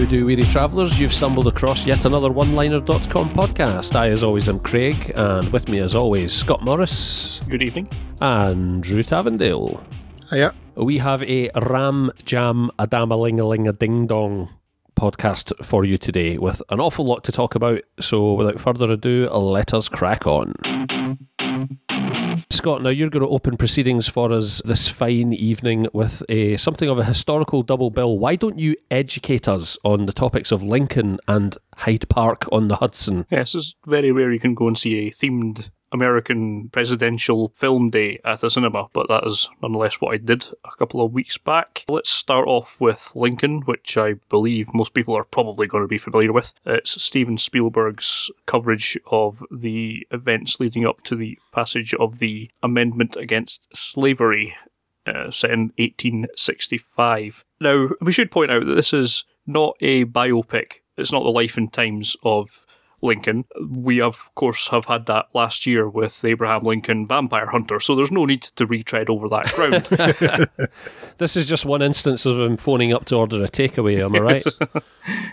do, weary travellers? You've stumbled across yet another oneliner.com podcast. I, as always, am Craig, and with me, as always, Scott Morris. Good evening. And Drew Tavendale. Hiya. We have a ram jam a dam-a-ling-a-ling a ding-dong podcast for you today with an awful lot to talk about, so without further ado, let us crack on. Scott, now you're going to open proceedings for us this fine evening with something of a historical double bill. Why don't you educate us on the topics of Lincoln and Hyde Park on the Hudson? Yes, it's very rare you can go and see a themed American presidential film day at a cinema, but that is nonetheless what I did a couple of weeks back. Let's start off with Lincoln, which I believe most people are probably going to be familiar with. It's Steven Spielberg's coverage of the events leading up to the passage of the Amendment Against Slavery, set in 1865. Now, we should point out that this is not a biopic. It's not the life and times of Lincoln. We, of course, have had that last year with Abraham Lincoln Vampire Hunter, so there's no need to retread over that ground. This is just one instance of him phoning up to order a takeaway, am I right?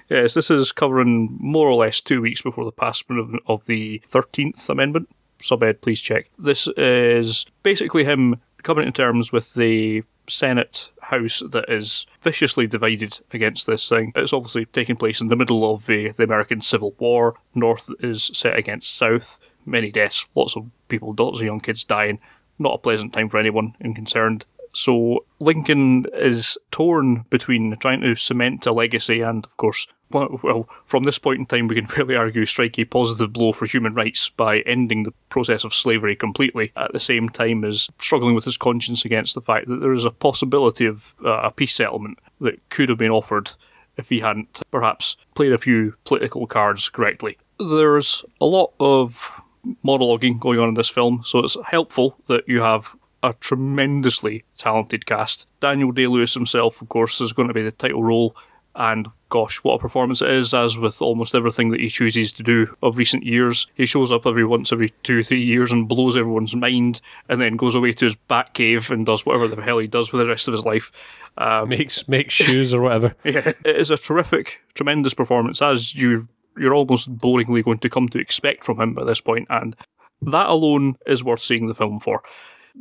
Yes, this is covering more or less 2 weeks before the passment of the 13th Amendment. Subed, please check. This is basically him coming to terms with the Senate House that is viciously divided against this thing. It's obviously taking place in the middle of the American Civil War. North is set against South. Many deaths, lots of people, lots of young kids dying. Not a pleasant time for anyone concerned. So Lincoln is torn between trying to cement a legacy and, of course, well, from this point in time, we can fairly argue strike a positive blow for human rights by ending the process of slavery completely, at the same time as struggling with his conscience against the fact that there is a possibility of a peace settlement that could have been offered if he hadn't perhaps played a few political cards correctly. There's a lot of monologuing going on in this film, so it's helpful that you have a tremendously talented cast. Daniel Day-Lewis himself, of course, is going to be the title role, and gosh, what a performance it is, as with almost everything that he chooses to do of recent years. He shows up every 2-3 years and blows everyone's mind, and then goes away to his bat cave and does whatever the hell he does for the rest of his life. Makes shoes or whatever. Yeah, it is a terrific, tremendous performance, as you're almost boringly going to come to expect from him at this point, and that alone is worth seeing the film for.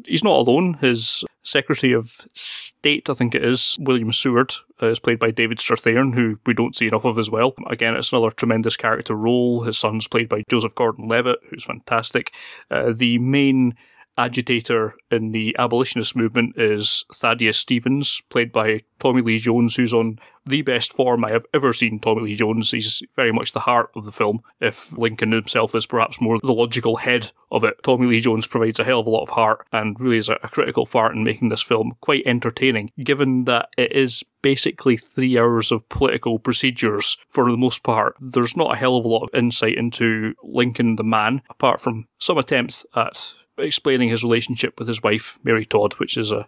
He's not alone. His Secretary of State, I think it is, William Seward, is played by David Strathairn, who we don't see enough of as well. Again, it's another tremendous character role. His son's played by Joseph Gordon-Levitt, who's fantastic. The main agitator in the abolitionist movement is Thaddeus Stevens, played by Tommy Lee Jones, who's on the best form I have ever seen Tommy Lee Jones. He's very much the heart of the film, if Lincoln himself is perhaps more the logical head of it. Tommy Lee Jones provides a hell of a lot of heart and really is a critical part in making this film quite entertaining, given that it is basically 3 hours of political procedures for the most part. There's not a hell of a lot of insight into Lincoln the man, apart from some attempts at explaining his relationship with his wife, Mary Todd, which is a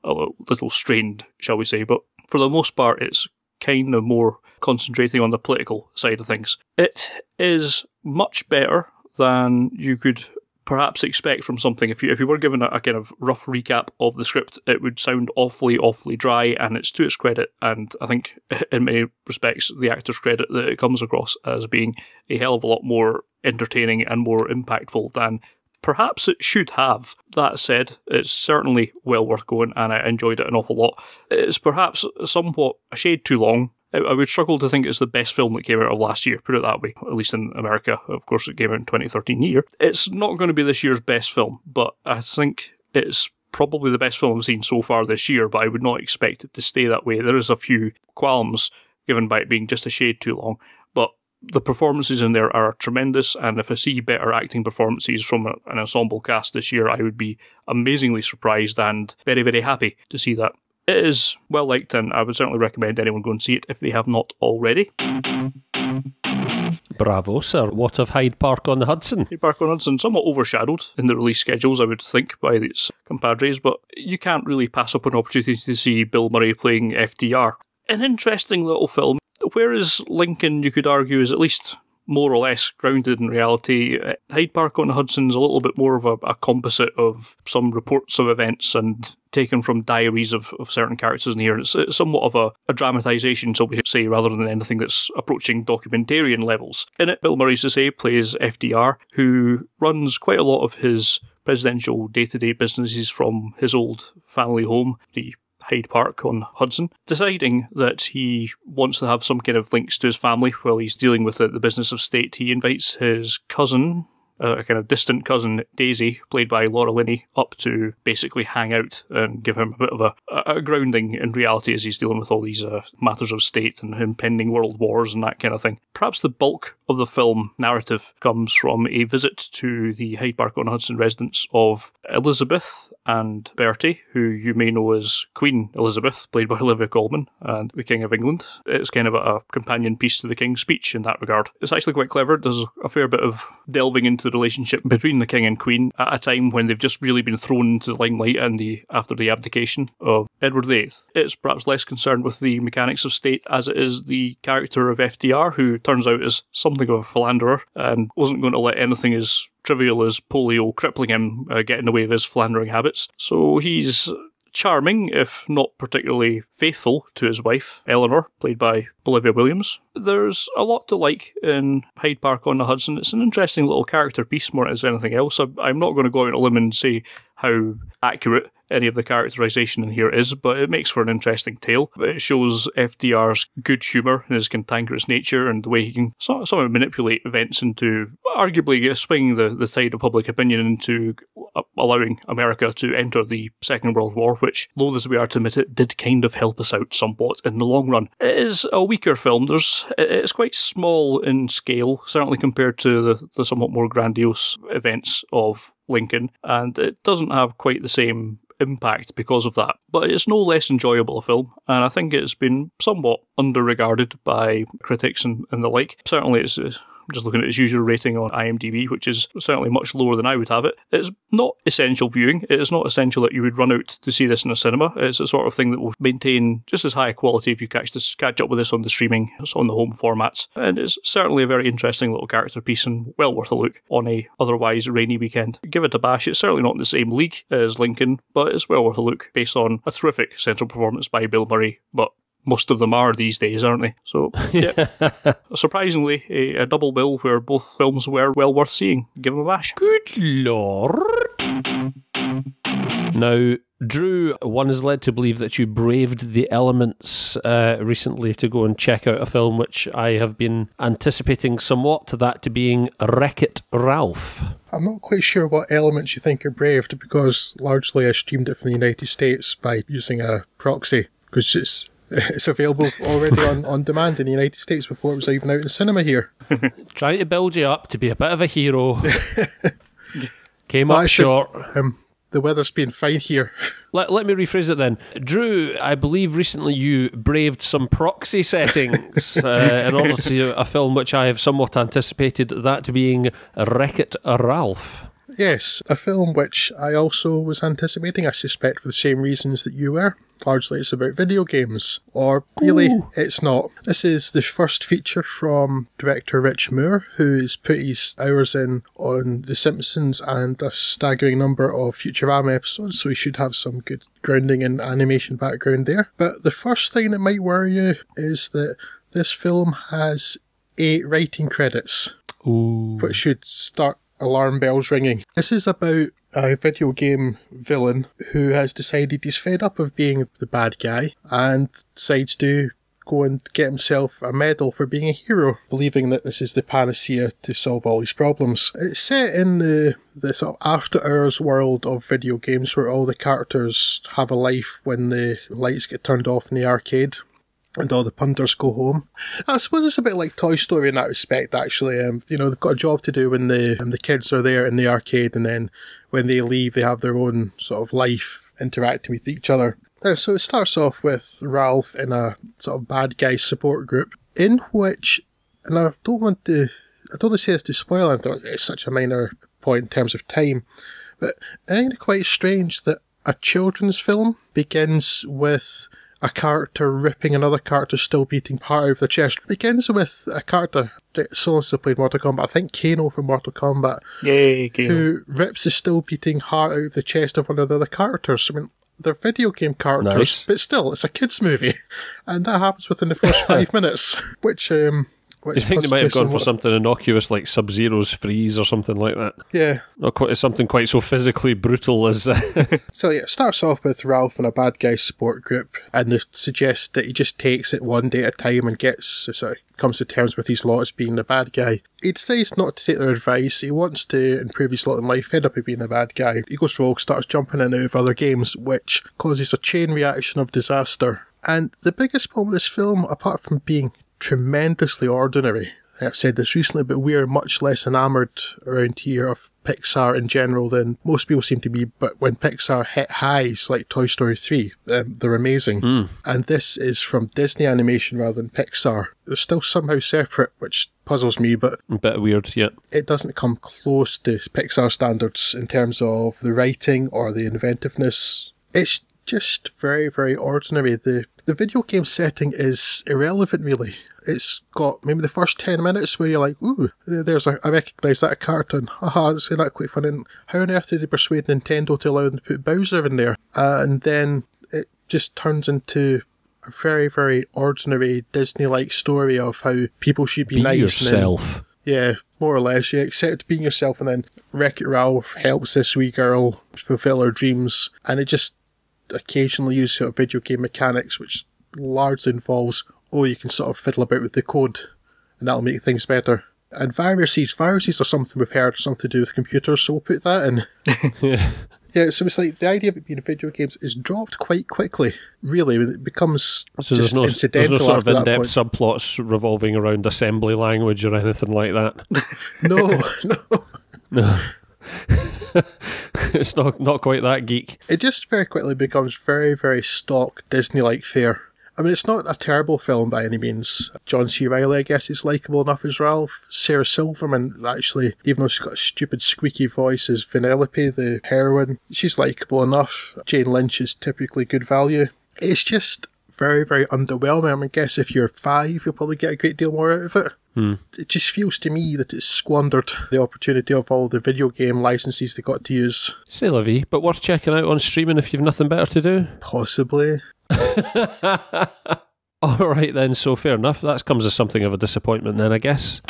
little strained, shall we say, but for the most part it's kind of more concentrating on the political side of things. It is much better than you could perhaps expect from something. If you were given a kind of rough recap of the script, it would sound awfully dry, and it's to its credit, and I think in many respects the actor's credit, that it comes across as being a hell of a lot more entertaining and more impactful than perhaps it should have. That said, it's certainly well worth going, and I enjoyed it an awful lot. It's perhaps somewhat a shade too long. I would struggle to think it's the best film that came out of last year, put it that way, at least in America. Of course, it came out in 2013 here. It's not going to be this year's best film, but I think it's probably the best film I've seen so far this year, but I would not expect it to stay that way. There is a few qualms given by it being just a shade too long, but the performances in there are tremendous, and if I see better acting performances from an ensemble cast this year, I would be amazingly surprised and very, very happy to see that. It is well liked, and I would certainly recommend anyone go and see it if they have not already. Bravo, sir. What of Hyde Park on the Hudson? Hyde Park on the Hudson, somewhat overshadowed in the release schedules, I would think, by its compadres, but you can't really pass up an opportunity to see Bill Murray playing FDR. An interesting little film. Whereas Lincoln, you could argue, is at least more or less grounded in reality. Hyde Park on the Hudson is a little bit more of a composite of some reports of events and taken from diaries of certain characters in here. It's somewhat of a dramatisation, so we should say, rather than anything that's approaching documentarian levels. In it, Bill Murray, as I say, plays FDR, who runs quite a lot of his presidential day-to-day businesses from his old family home, the Hyde Park on Hudson, deciding that he wants to have some kind of links to his family while he's dealing with the business of state. He invites his cousin, a kind of distant cousin, Daisy, played by Laura Linney, up to basically hang out and give him a bit of a grounding in reality as he's dealing with all these matters of state and impending world wars and that kind of thing. Perhaps the bulk of the film narrative comes from a visit to the Hyde Park on Hudson residence of Elizabeth and Bertie, who you may know as Queen Elizabeth, played by Olivia Colman, and the King of England. It's kind of a companion piece to the King's Speech in that regard. It's actually quite clever. There's a fair bit of delving into the relationship between the King and Queen at a time when they've just really been thrown into the limelight after the abdication of Edward VIII. It's perhaps less concerned with the mechanics of state as it is the character of FDR, who turns out is something of a philanderer and wasn't going to let anything as trivial as polio crippling him get in the way of his philandering habits. So he's charming, if not particularly faithful to his wife, Eleanor, played by Olivia Williams. There's a lot to like in Hyde Park on the Hudson. It's an interesting little character piece more as anything else. I'm not going to go out on a limb and say how accurate any of the characterisation in here is, but it makes for an interesting tale. It shows FDR's good humour and his cantankerous nature and the way he can somehow manipulate events into arguably swinging the tide of public opinion into allowing America to enter the Second World War, which, loath as we are to admit it, did kind of help us out somewhat in the long run. It is a weaker film. It's quite small in scale, certainly compared to the somewhat more grandiose events of Lincoln, and it doesn't have quite the same impact because of that. But it's no less enjoyable a film, and I think it's been somewhat underregarded by critics and the like. Certainly it's just looking at its usual rating on IMDb, which is certainly much lower than I would have it. It's not essential viewing. It is not essential that you would run out to see this in a cinema. It's the sort of thing that will maintain just as high a quality if you catch up with this on the streaming, on the home formats. And it's certainly a very interesting little character piece and well worth a look on a otherwise rainy weekend. Give it a bash. It's certainly not in the same league as Lincoln, but it's well worth a look based on a terrific central performance by Bill Murray, but most of them are these days, aren't they? So, yeah. Surprisingly, a double bill where both films were well worth seeing. Give them a bash. Good lord. Now, Drew, one is led to believe that you braved the elements recently to go and check out a film which I have been anticipating somewhat, that to being Wreck-It Ralph. I'm not quite sure what elements you think are braved, because largely I streamed it from the United States by using a proxy, because it's available already on demand in the United States before it was even out in cinema here. Trying to build you up to be a bit of a hero. Came up short. The weather's been fine here. Let me rephrase it then. Drew, I believe recently you braved some proxy settings in order to see a film which I have somewhat anticipated, that being Wreck-It Ralph. Yes, a film which I also was anticipating, I suspect for the same reasons that you were. Largely it's about video games. Or really, it's not. This is the first feature from director Rich Moore, who's put his hours in on The Simpsons and a staggering number of Futurama episodes, so he should have some good grounding in animation background there. But the first thing that might worry you is that this film has 8 writing credits, which should start alarm bells ringing. This is about a video game villain who has decided he's fed up of being the bad guy and decides to go and get himself a medal for being a hero, believing that this is the panacea to solve all his problems. It's set in the sort of after-hours world of video games where all the characters have a life when the lights get turned off in the arcade and all the punters go home. I suppose it's a bit like Toy Story in that respect, actually. They've got a job to do when the kids are there in the arcade, and then when they leave, they have their own sort of life interacting with each other. So it starts off with Ralph in a sort of bad guy support group, in which, and I don't want to say this to spoil anything, it's such a minor point in terms of time, but I think it's quite strange that a children's film begins with a character ripping another character still beating part of the chest. It begins with a character that so also played Mortal Kombat, I think Kano from Mortal Kombat, Yay, Kano. who rips the still beating heart out of the chest of one of the other characters. I mean, they're video game characters, Nice. but still, it's a kids' movie, and that happens within the first 5 minutes, which You think they might have gone for something innocuous like Sub-Zero's freeze or something like that? Yeah. Not quite something quite so physically brutal as... So yeah, it starts off with Ralph and a bad guy support group, and they suggest that he just takes it one day at a time and comes to terms with his lot as being the bad guy. He decides not to take their advice. He wants to improve his lot in life, fed up of being a bad guy. He goes rogue, starts jumping in and out of other games, which causes a chain reaction of disaster. And the biggest problem with this film, apart from being tremendously ordinary, I've said this recently, but we're much less enamoured around here of Pixar in general than most people seem to be. But when Pixar hit highs like Toy Story 3, they're amazing. And this is from Disney Animation rather than Pixar. They're still somehow separate, which puzzles me, but a bit weird, yeah. It doesn't come close to Pixar standards in terms of the writing or the inventiveness. It's just very, very ordinary. The video game setting is irrelevant, really. It's got maybe the first 10 minutes where you're like, ooh, I recognise that character, and haha, isn't that quite fun? And how on earth did they persuade Nintendo to allow them to put Bowser in there? And then it just turns into a very, very ordinary Disney-like story of how people should be nice. Yourself. Yeah, more or less, yeah. Accept being yourself, and then Wreck-It Ralph helps this wee girl fulfill her dreams, and it just occasionally uses sort of video game mechanics, which largely involves, you can sort of fiddle about with the code, and that'll make things better. And viruses are something we've heard, something to do with computers, so we'll put that in. Yeah, so it's like the idea of it being video games is dropped quite quickly, really, when it becomes so just incidental. There's no sort of after in-depth subplots revolving around assembly language or anything like that? No. It's not quite that geek. It just very quickly becomes very, very stock Disney-like fare. I mean, it's not a terrible film by any means. John C. Reilly, I guess, is likeable enough as Ralph. Sarah Silverman, actually, even though she's got a stupid squeaky voice, is Vanellope, the heroine. She's likeable enough. Jane Lynch is typically good value. It's just very, very underwhelming. I guess if you're 5, you'll probably get a great deal more out of it. It just feels to me that it's squandered the opportunity of all the video game licenses they got to use. C'est la vie, but worth checking out on streaming if you've nothing better to do. Possibly. Alright then, so fair enough. That comes as something of a disappointment then, I guess.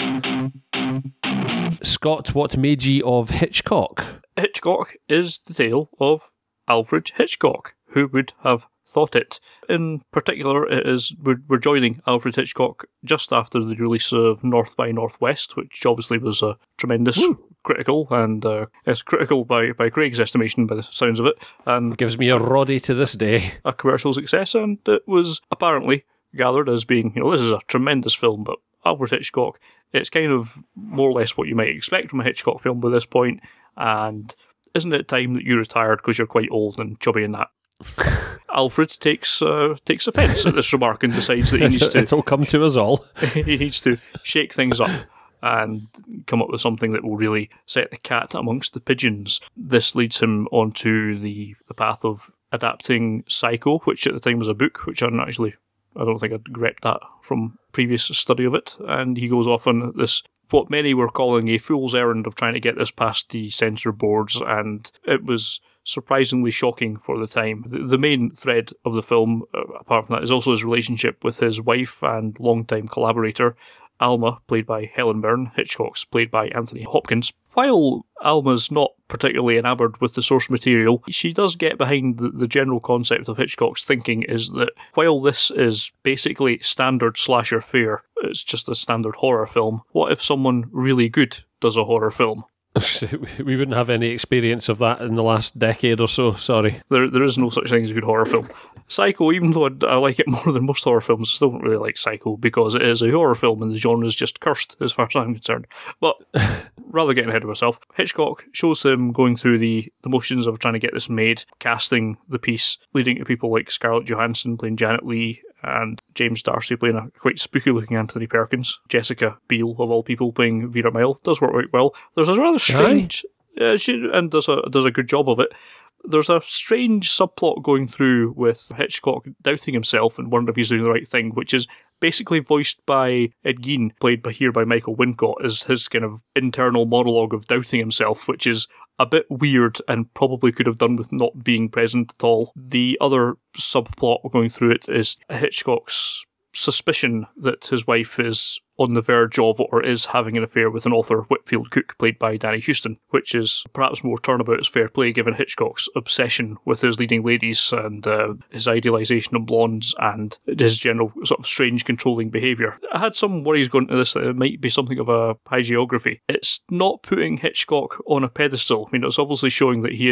Scott, what made ye of Hitchcock? Hitchcock is the tale of Alfred Hitchcock. Who would have thought it? In particular, we're joining Alfred Hitchcock just after the release of North by Northwest, which obviously was a tremendous critical, and it's critical by Craig's estimation, by the sounds of it, and gives me a Roddy to this day. A commercial success, and it was apparently gathered as being, this is a tremendous film, but Alfred Hitchcock, it's kind of more or less what you might expect from a Hitchcock film by this point, and isn't it time that you retired because you're quite old and chubby and that? Alfred takes offence at this remark and decides that he needs to... It'll come to us all. He needs to shake things up and come up with something that will really set the cat amongst the pigeons. This leads him onto the path of adapting Psycho, which at the time was a book, which I don't think I'd repped that from previous study of it, and he goes off on this, what many were calling a fool's errand of trying to get this past the censor boards, and it was surprisingly shocking for the time. The main thread of the film, apart from that, is also his relationship with his wife and longtime collaborator, Alma, played by Helen Mirren. Hitchcock's played by Anthony Hopkins. While Alma's not particularly enamoured with the source material, she does get behind the general concept of Hitchcock's thinking, is that while this is basically standard slasher fare, it's just a standard horror film, what if someone really good does a horror film? We wouldn't have any experience of that in the last decade or so, sorry. There is no such thing as a good horror film. Psycho, even though I like it more than most horror films, I still don't really like Psycho because it is a horror film and the genre is just cursed as far as I'm concerned. But rather getting ahead of myself, Hitchcock shows him going through the motions of trying to get this made, casting the piece, leading to people like Scarlett Johansson playing Janet Leigh, and James Darcy playing a quite spooky-looking Anthony Perkins. Jessica Biel, of all people, playing Vera Mile, does work quite well. There's a rather strange... she does a good job of it. There's a strange subplot going through with Hitchcock doubting himself and wondering if he's doing the right thing, which is basically voiced by Ed Gein, played by Michael Wincott, as his kind of internal monologue of doubting himself, which is a bit weird and probably could have done with not being present at all. The other subplot going through it is Hitchcock's suspicion that his wife is on the verge of or is having an affair with an author, Whitfield Cook, played by Danny Huston, which is perhaps more turnabout as fair play given Hitchcock's obsession with his leading ladies and his idealisation of blondes and his general sort of strange controlling behaviour. I had some worries going into this that it might be something of a hagiography. It's not putting Hitchcock on a pedestal. I mean, it's obviously showing that he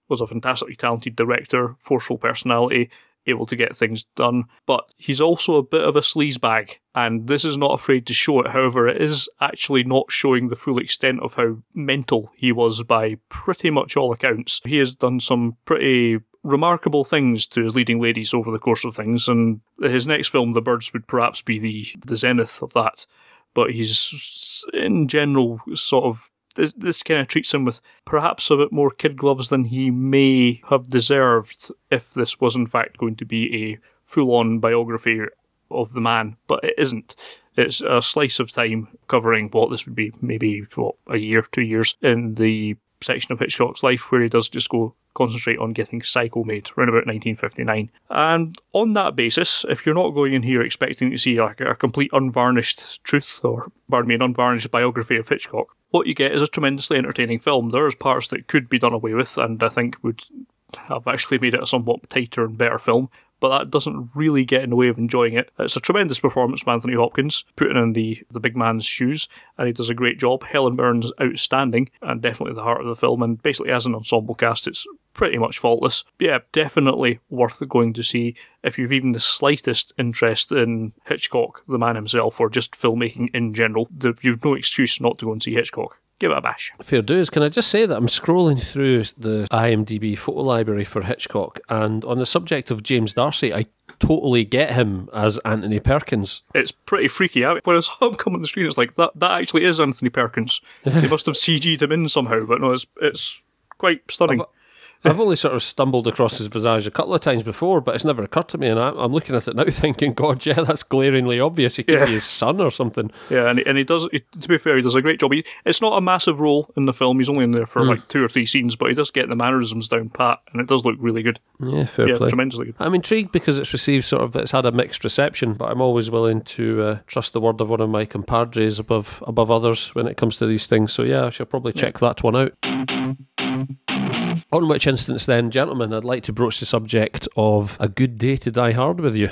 was a fantastically talented director, forceful personality, able to get things done, but he's also a bit of a sleazebag, and this is not afraid to show it. However, it is actually not showing the full extent of how mental he was by pretty much all accounts. He has done some pretty remarkable things to his leading ladies over the course of things, and his next film, The Birds, would perhaps be the zenith of that, but he's in general sort of this kind of treats him with perhaps a bit more kid gloves than he may have deserved if this was in fact going to be a full-on biography of the man, but it isn't. It's a slice of time covering what this would be maybe, a year, 2 years in the section of Hitchcock's life where he does just go concentrate on getting Psycho made around about 1959. And on that basis, if you're not going in here expecting to see like a complete unvarnished truth, or pardon me, an unvarnished biography of Hitchcock, what you get is a tremendously entertaining film. There's parts that could be done away with and I think would have actually made it a somewhat tighter and better film, but that doesn't really get in the way of enjoying it. It's a tremendous performance from Anthony Hopkins, putting in the big man's shoes, and he does a great job. Helen Mirren's outstanding, and definitely the heart of the film, and basically as an ensemble cast, it's pretty much faultless. Yeah, definitely worth going to see if you've even the slightest interest in Hitchcock, the man himself, or just filmmaking in general. You've no excuse not to go and see Hitchcock. Give it a bash. Fair dues. Can I just say that I'm scrolling through the IMDb photo library for Hitchcock, and on the subject of James D'Arcy, I totally get him as Anthony Perkins. It's pretty freaky. When I saw him come on the screen, it's like, that actually is Anthony Perkins. They must have CG'd him in somehow, but no, it's quite stunning. I've only sort of stumbled across his visage a couple of times before, but it's never occurred to me, and I'm looking at it now thinking, God, yeah, that's glaringly obvious. He could be his son or something. Yeah, and he does, to be fair, he does a great job. It's not a massive role in the film. He's only in there for like 2 or 3 scenes, but he does get the mannerisms down pat, and it does look really good. Yeah, fair play. Tremendously good. I'm intrigued because it's had a mixed reception, but I'm always willing to trust the word of one of my compadres above others when it comes to these things. So yeah, I shall probably check that one out. On which instance then, gentlemen, I'd like to broach the subject of A Good Day to Die Hard with you.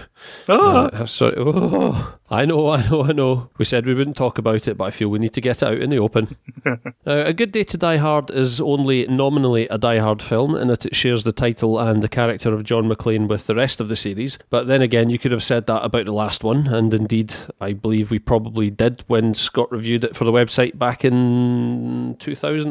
I know. We said we wouldn't talk about it, but I feel we need to get it out in the open. A Good Day to Die Hard is only nominally a Die Hard film in that it shares the title and the character of John McClane with the rest of the series. But then again, you could have said that about the last one, and indeed, I believe we probably did when Scott reviewed it for the website back in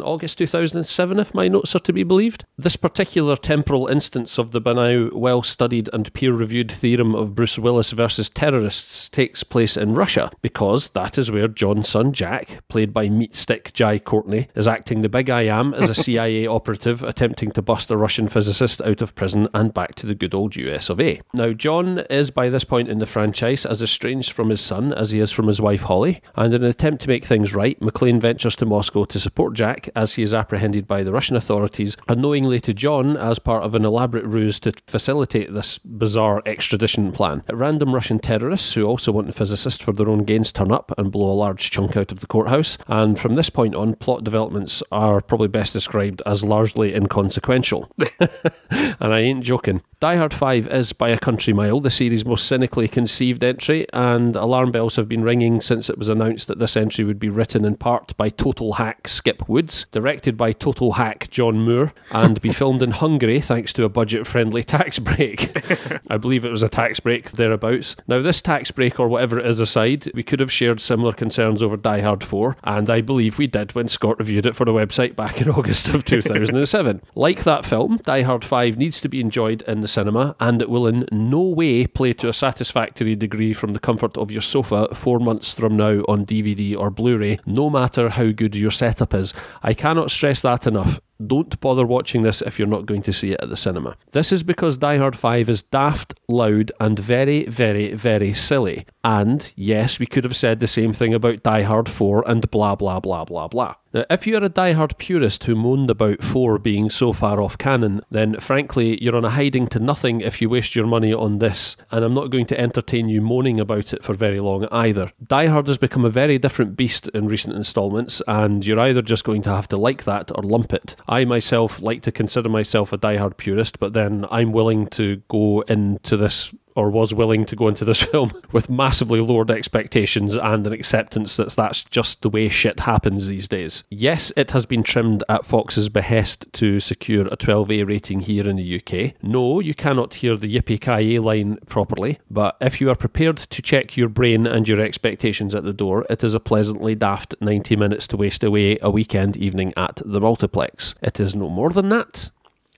August 2007, if my notes are to be believed. This particular temporal instance of the by now well-studied and peer-reviewed theorem of Bruce Willis versus terrorists takes place in Russia, because that is where John's son Jack, played by Meatstick Jai Courtney, is acting the big I am as a CIA operative attempting to bust a Russian physicist out of prison and back to the good old US of A. Now, John is by this point in the franchise as estranged from his son as he is from his wife Holly, and in an attempt to make things right, McClane ventures to Moscow to support Jack as he is apprehended by the Russian authorities, unknowingly to John as part of an elaborate ruse to facilitate this bizarre extradition plan. Random Russian terrorists who also want a physicist for their own gains turn up and blow a large chunk out of the courthouse, and from this point on, plot developments are probably best described as largely inconsequential. And I ain't joking. Die Hard 5 is, by a country mile, the series' most cynically conceived entry, and alarm bells have been ringing since it was announced that this entry would be written in part by total hack Skip Woods, directed by total hack John Moore, and be filmed in Hungary thanks to a budget-friendly tax break. I believe it was a tax break thereabouts. Now, this tax break, or whatever it is aside, we could have shared similar concerns over Die Hard 4, and I believe we did when Scott reviewed it for the website back in August of 2007. Like that film, Die Hard 5 needs to be enjoyed in the cinema, and it will in no way play to a satisfactory degree from the comfort of your sofa 4 months from now on DVD or Blu-ray, no matter how good your setup is. I cannot stress that enough. don't bother watching this if you're not going to see it at the cinema. This is because Die Hard 5 is daft, loud, and very, very, very silly. And yes, we could have said the same thing about Die Hard 4 and blah, blah, blah, blah, blah. Now, if you're a Die Hard purist who moaned about 4 being so far off canon, then frankly, you're on a hiding to nothing if you waste your money on this, and I'm not going to entertain you moaning about it for very long either. Die Hard has become a very different beast in recent installments, and you're either just going to have to like that or lump it. I myself like to consider myself a Die Hard purist, but then I'm willing to go into this, or was willing to go into this film with massively lowered expectations and an acceptance that that's just the way shit happens these days. Yes, it has been trimmed at Fox's behest to secure a 12A rating here in the UK. No, you cannot hear the yippee-ki-yay line properly, but if you are prepared to check your brain and your expectations at the door, it is a pleasantly daft 90 minutes to waste away a weekend evening at the multiplex. It is no more than that.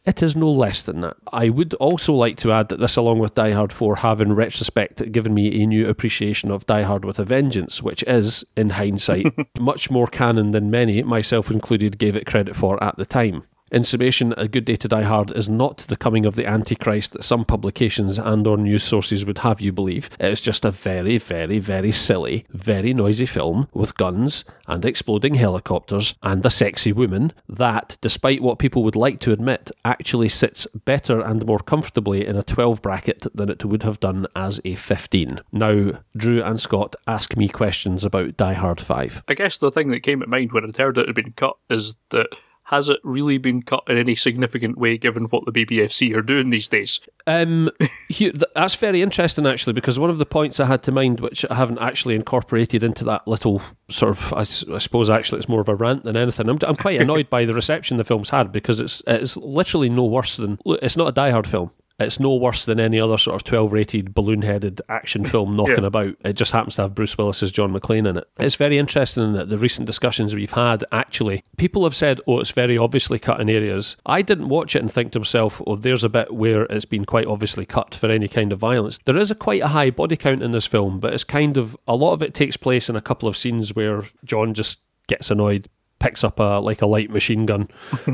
It is no less than that. I would also like to add that this, along with Die Hard 4, have in retrospect given me a new appreciation of Die Hard with a Vengeance, which is, in hindsight, much more canon than many, myself included, gave it credit for at the time. In summation, A Good Day to Die Hard is not the coming of the Antichrist that some publications and or news sources would have you believe. It is just a very, very, very silly, very noisy film with guns and exploding helicopters and a sexy woman that, despite what people would like to admit, actually sits better and more comfortably in a 12 bracket than it would have done as a 15. Now, Drew and Scott, ask me questions about Die Hard 5. I guess the thing that came to mind when I heard it had been cut is that, has it really been cut in any significant way given what the BBFC are doing these days? That's very interesting, actually, because one of the points I had to mind, which I haven't actually incorporated into that little sort of, I suppose actually it's more of a rant than anything. I'm quite annoyed by the reception the film's had, because it's literally no worse than, it's not a Die Hard film. It's no worse than any other sort of 12-rated, balloon-headed action film knocking about. It just happens to have Bruce Willis as John McClane in it. It's very interesting that the recent discussions we've had, actually, people have said, oh, it's very obviously cut in areas. I didn't watch it and think to myself, oh, there's a bit where it's been quite obviously cut for any kind of violence. There is quite a high body count in this film, but it's kind of, a lot of it takes place in a couple of scenes where John just gets annoyed, picks up a light machine gun,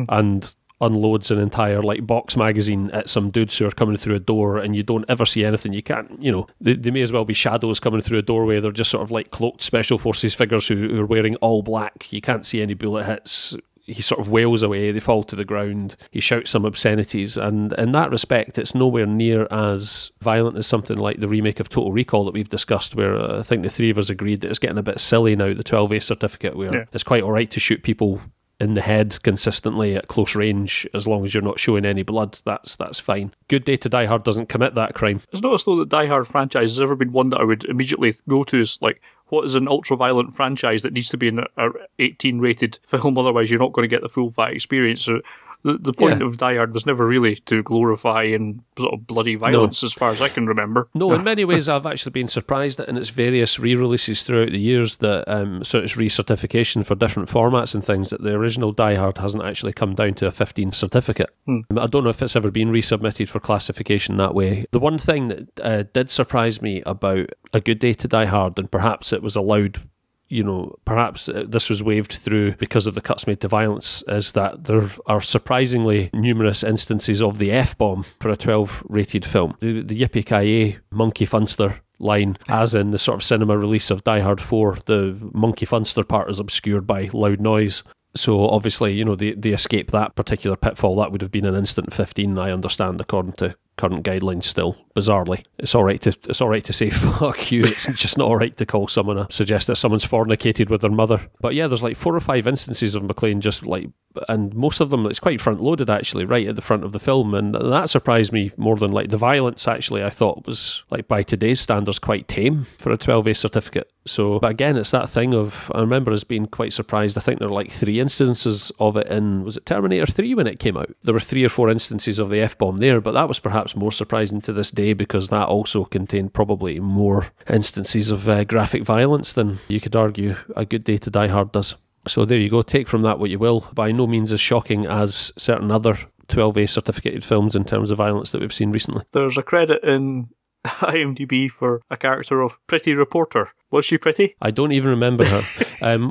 and unloads an entire box magazine at some dudes who are coming through a door, and you don't ever see anything. You can't, they may as well be shadows coming through a doorway. They're just sort of cloaked special forces figures who are wearing all black. You can't see any bullet hits. He sort of wails away, they fall to the ground, he shouts some obscenities, and in that respect it's nowhere near as violent as something like the remake of Total Recall that we've discussed, where I think the three of us agreed that it's getting a bit silly now, the 12A certificate, where it's quite alright to shoot people in the head consistently at close range as long as you're not showing any blood. That's fine. Good Day to Die Hard doesn't commit that crime. It's not as though the Die Hard franchise has ever been one that I would immediately go to as what is an ultra-violent franchise that needs to be in a 18-rated film, otherwise you're not going to get the full fight experience. So the point of Die Hard was never really to glorify and sort of bloody violence, as far as I can remember. No, in many ways I've actually been surprised that in its various re-releases throughout the years, that sort of recertification for different formats and things, that the original Die Hard hasn't actually come down to a 15 certificate. I don't know if it's ever been resubmitted for classification that way. The one thing that did surprise me about A Good Day to Die Hard, and perhaps it was allowed, perhaps this was waved through because of the cuts made to violence, is that there are surprisingly numerous instances of the F-bomb for a 12-rated film. The yippee-ki-yay monkey funster line, as in the sort of cinema release of Die Hard 4, the monkey funster part is obscured by loud noise. So obviously, they escape that particular pitfall. That would have been an instant 15, I understand, according to current guidelines still, bizarrely. It's all right to say fuck you. It's just not all right to call someone suggest that someone's fornicated with their mother. But yeah, there's 4 or 5 instances of McClane just and most of them, it's quite front-loaded actually, right at the front of the film, and that surprised me more than the violence actually. I thought was, by today's standards, quite tame for a 12A certificate. So, but again, it's that thing of, I remember us being quite surprised. I think there were 3 instances of it in, was it Terminator 3 when it came out? There were 3 or 4 instances of the F-bomb there, but that was perhaps more surprising to this day because that also contained probably more instances of graphic violence than you could argue A Good Day to Die Hard does. So there you go, take from that what you will. By no means as shocking as certain other 12A certificated films in terms of violence that we've seen recently. There's a credit in IMDb for a character of Pretty Reporter, Was she pretty? I don't even remember her.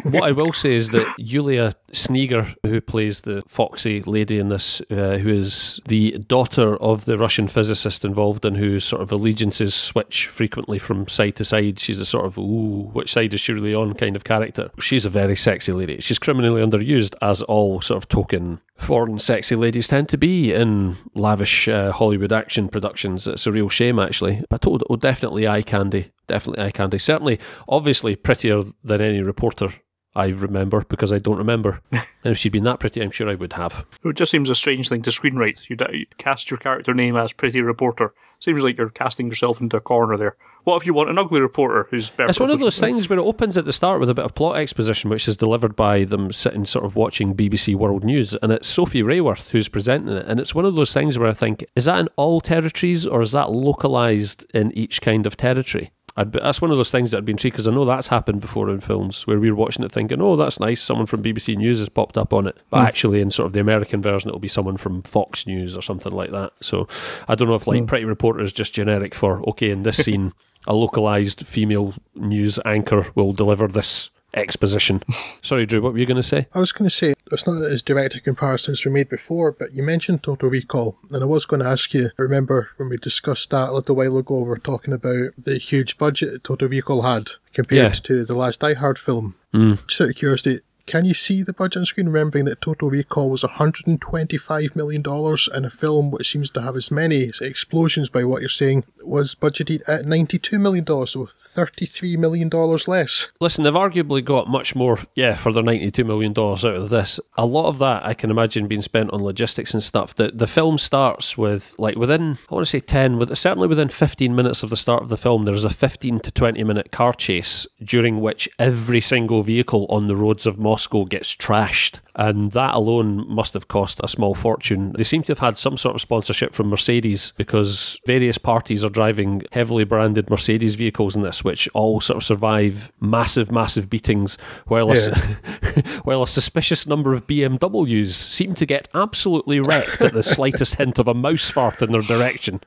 What I will say is that Yulia Sneger, who plays the foxy lady in this, who is the daughter of the Russian physicist involved and whose sort of allegiances switch frequently from side to side. She's a sort of, ooh, which side is she really on kind of character. She's a very sexy lady. She's criminally underused, as all sort of token foreign sexy ladies tend to be in lavish Hollywood action productions. It's a real shame, actually. But definitely eye candy. Definitely eye candy. Certainly, obviously prettier than any reporter I remember, because I don't remember. And if she'd been that pretty, I'm sure I would have. It just seems a strange thing to screenwrite. You cast your character name as pretty reporter. Seems like you're casting yourself into a corner there. What if you want an ugly reporter who's better? It's one of those things where it opens at the start with a bit of plot exposition, which is delivered by them sitting sort of watching BBC World News, and it's Sophie Rayworth who's presenting it. And it's one of those things where I think, is that in all territories or is that localised in each kind of territory? That's one of those things that I'd be intrigued, because I know that's happened before in films where we're watching it thinking, oh, that's nice, someone from BBC News has popped up on it. But actually in sort of the American version, it'll be someone from Fox News or something like that. So I don't know if like Pretty Reporter is just generic for, okay, in this scene, a localised female news anchor will deliver this exposition. Sorry, Drew, what were you going to say? I was going to say, it's not that as direct a comparisons we made before, but you mentioned Total Recall, and I was going to ask you, remember when we discussed that a little while ago, we were talking about the huge budget that Total Recall had compared to the last Die Hard film. Just out of curiosity, can you see the budget on screen, remembering that Total Recall was $125 million, and a film which seems to have as many explosions by what you're saying was budgeted at $92 million, so $33 million less. Listen, they've arguably got much more, for their $92 million out of this. A lot of that, I can imagine, being spent on logistics and stuff. The film starts with, like, within, I want to say certainly within 15 minutes of the start of the film, there's a 15 to 20 minute car chase, during which every single vehicle on the roads of Moscow gets trashed, and that alone must have cost a small fortune. They seem to have had some sort of sponsorship from Mercedes, because various parties are driving heavily branded Mercedes vehicles in this, which all sort of survive massive beatings, while a suspicious number of BMWs seem to get absolutely wrecked at the slightest hint of a mouse fart in their direction.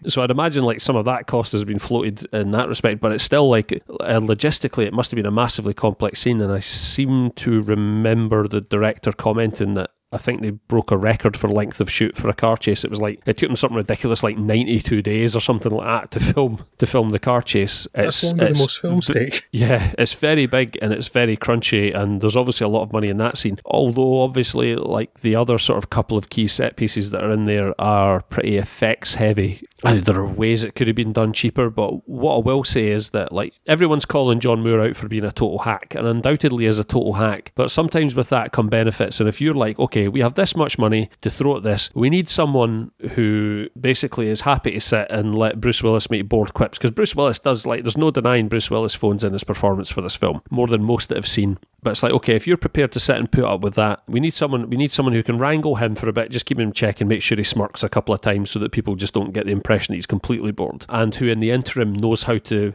So I'd imagine like some of that cost has been floated in that respect, but it's still like logistically it must have been a massively complex scene, and I seem to remember the director commenting that I think they broke a record for length of shoot for a car chase. It was like, it took them something ridiculous like 92 days or something like that to film the car chase. That's longer than most films take. Yeah, it's very big and it's very crunchy, and there's obviously a lot of money in that scene. Although obviously like the other sort of couple of key set pieces that are in there are pretty effects heavy. There are ways it could have been done cheaper, but what I will say is that like everyone's calling John Moore out for being a total hack, and undoubtedly is a total hack, but sometimes with that come benefits. And if you're like, okay, we have this much money to throw at this, we need someone who basically is happy to sit and let Bruce Willis make bored quips, because Bruce Willis does, like, there's no denying Bruce Willis phones in his performance for this film, more than most that have seen. But it's like, okay, if you're prepared to sit and put up with that, we need someone who can wrangle him for a bit, just keep him in check and make sure he smirks a couple of times so that people just don't get the impression that he's completely bored, and who in the interim knows how to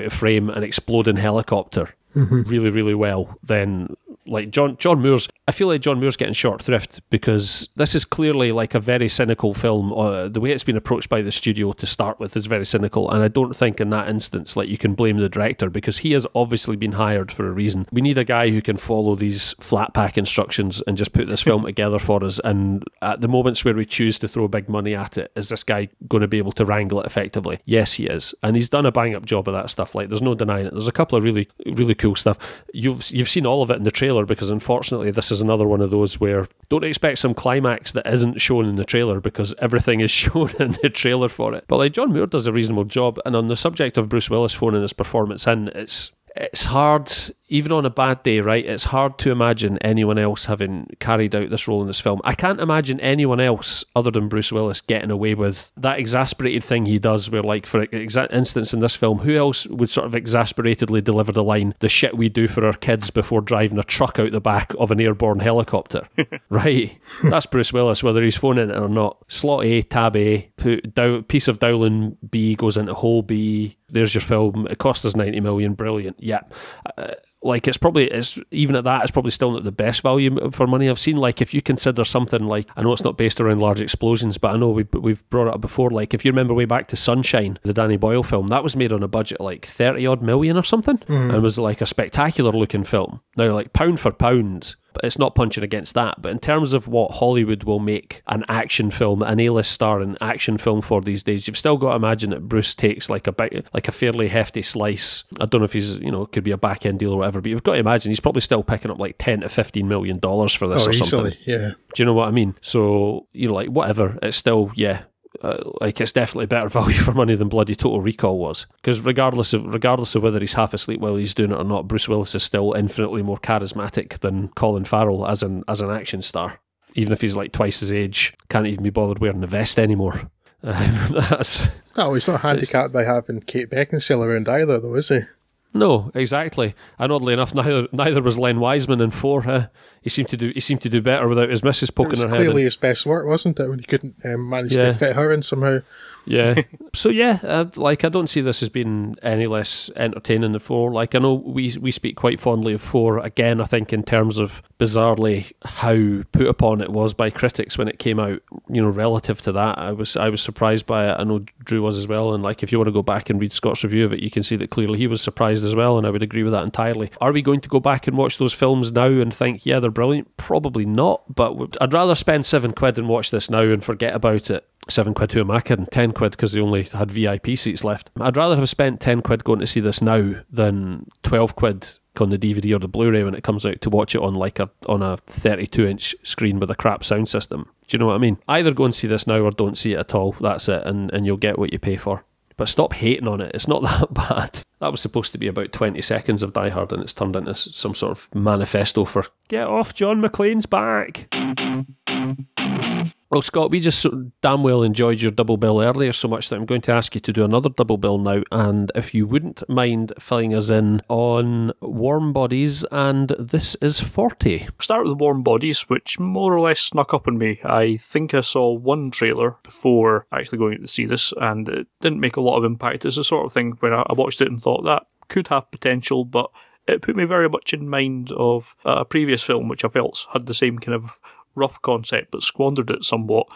frame an exploding helicopter really, really well. Then like John Moore's, I feel like John Moore's getting short thrift, because this is clearly like a very cynical film. The way it's been approached by the studio to start with is very cynical, and I don't think in that instance like you can blame the director, because he has obviously been hired for a reason. We need a guy who can follow these flat pack instructions and just put this film together for us, and at the moments where we choose to throw big money at it, is this guy going to be able to wrangle it effectively? Yes, he is, and he's done a bang up job of that stuff. Like, there's no denying it. There's a couple of really, really cool stuff. You've seen all of it in the trailer, because unfortunately this is another one of those where don't expect some climax that isn't shown in the trailer, because everything is shown in the trailer for it. But like John Moore does a reasonable job, and on the subject of Bruce Willis phoning his performance in, it's hard, even on a bad day, right? It's hard to imagine anyone else having carried out this role in this film. I can't imagine anyone else other than Bruce Willis getting away with that exasperated thing he does, where, like, for instance, in this film, who else would sort of exasperatedly deliver the line, the shit we do for our kids before driving a truck out the back of an airborne helicopter? Right? That's Bruce Willis, whether he's phoning it or not. Slot A, tab A, piece of Dowling B goes into hole B. There's your film. It cost us 90 million. Brilliant. Yeah. like it's even at that, it's probably still not the best value for money I've seen. Like, if you consider something like, I know it's not based around large explosions, but I know we've brought it up before. Like, if you remember way back to Sunshine, the Danny Boyle film, that was made on a budget of like 30 odd million or something, and was like a spectacular looking film. Now, like, pound for pound, but it's not punching against that. But in terms of what Hollywood will make an action film, an A-list star in action film for these days, you've still got to imagine that Bruce takes like a fairly hefty slice. I don't know if he's, it could be a back end deal or whatever, but you've got to imagine he's probably still picking up like $10 to $15 million for this or something. Easily, yeah. Do you know what I mean? So, like, whatever, it's still, yeah. Like, it's definitely better value for money than bloody Total Recall was, because regardless of whether he's half asleep while he's doing it or not, Bruce Willis is still infinitely more charismatic than Colin Farrell as an action star. Even if he's like twice his age, can't even be bothered wearing the vest anymore. He's not handicapped by having Kate Beckinsale around either, though, is he? No, exactly. And oddly enough, neither was Len Wiseman in 4. He seemed to do better without his missus poking her head in. Clearly his best work, wasn't it? When he couldn't manage to fit her in somehow. Yeah. So yeah, I don't see this as being any less entertaining than 4. Like, I know we speak quite fondly of 4. Again, I think in terms of bizarrely how put upon it was by critics when it came out. Relative to that, I was surprised by it. I know Drew was as well. And like, if you want to go back and read Scott's review of it, you can see that clearly he was surprised as well. And I would agree with that entirely. Are we going to go back and watch those films now and think, yeah, they're brilliant? Probably not. But I'd rather spend £7 and watch this now and forget about it. £7, who am I kidding? £10 because they only had VIP seats left. I'd rather have spent £10 going to see this now than £12 on the DVD or the Blu-ray when it comes out to watch it on a 32-inch screen with a crap sound system. Do you know what I mean? Either go and see this now or don't see it at all. That's it, and you'll get what you pay for. But stop hating on it. It's not that bad. That was supposed to be about 20 seconds of Die Hard, and it's turned into some sort of manifesto for get off John McClane's back. Well, Scott, we just damn well enjoyed your double bill earlier so much that I'm going to ask you to do another double bill now, and if you wouldn't mind filling us in on Warm Bodies and This Is 40. Start with Warm Bodies, which more or less snuck up on me. I think I saw one trailer before actually going to see this, and it didn't make a lot of impact. It's the sort of thing when I watched it and thought that could have potential, but it put me very much in mind of a previous film which I felt had the same kind of rough concept but squandered it somewhat.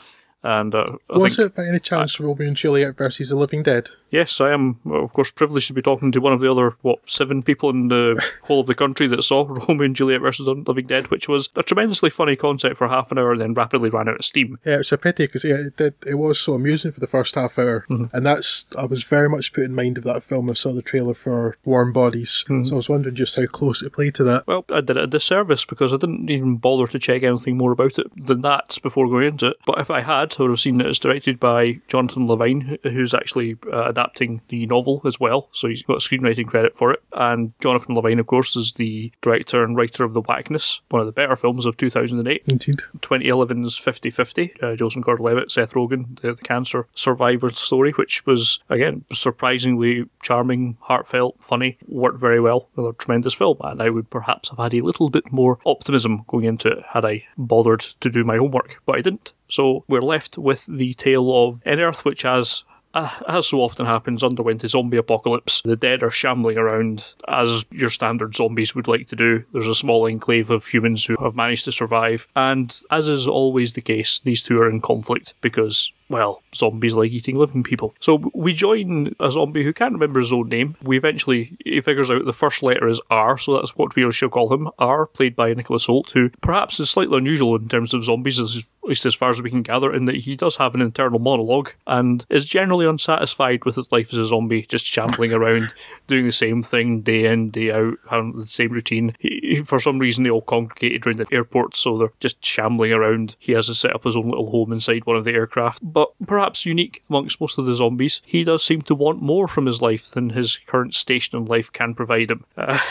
And was it by any chance Romeo and Juliet versus the Living Dead? Yes, I am, of course, privileged to be talking to one of the other, 7 people in the whole of the country that saw Romeo and Juliet versus the Living Dead, which was a tremendously funny concept for half an hour and then rapidly ran out of steam. Yeah, it's a pity because it was so amusing for the first half hour. Mm-hmm. And I was very much put in mind of that film. I saw the trailer for Warm Bodies. Mm-hmm. So I was wondering just how close it played to that. Well, I did it a disservice because I didn't even bother to check anything more about it than that before going into it. But if I had, I would have seen that it's directed by Jonathan Levine, who's actually adapting the novel as well, so he's got a screenwriting credit for it. And Jonathan Levine, of course, is the director and writer of The Whackness, one of the better films of 2008. Indeed. 2011's 50-50, Joseph Gordon-Levitt, Seth Rogen, the cancer survivor story, which was, again, surprisingly charming, heartfelt, funny, worked very well. Another tremendous film, and I would perhaps have had a little bit more optimism going into it had I bothered to do my homework, but I didn't. So we're left with the tale of an Earth which has, as so often happens, underwent a zombie apocalypse. The dead are shambling around as your standard zombies would like to do. There's a small enclave of humans who have managed to survive, and as is always the case, these two are in conflict because, well, zombies like eating living people. So we join a zombie who can't remember his own name. He figures out the first letter is R, so that's what we shall call him. R, played by Nicholas Hoult, who perhaps is slightly unusual in terms of zombies, at least as far as we can gather, in that he does have an internal monologue and is generally unsatisfied with his life as a zombie, just shambling around, doing the same thing day in, day out, having the same routine. For some reason, they all congregated around the airport, so they're just shambling around. He has to set up his own little home inside one of the aircraft. But perhaps unique amongst most of the zombies, he does seem to want more from his life than his current station in life can provide him.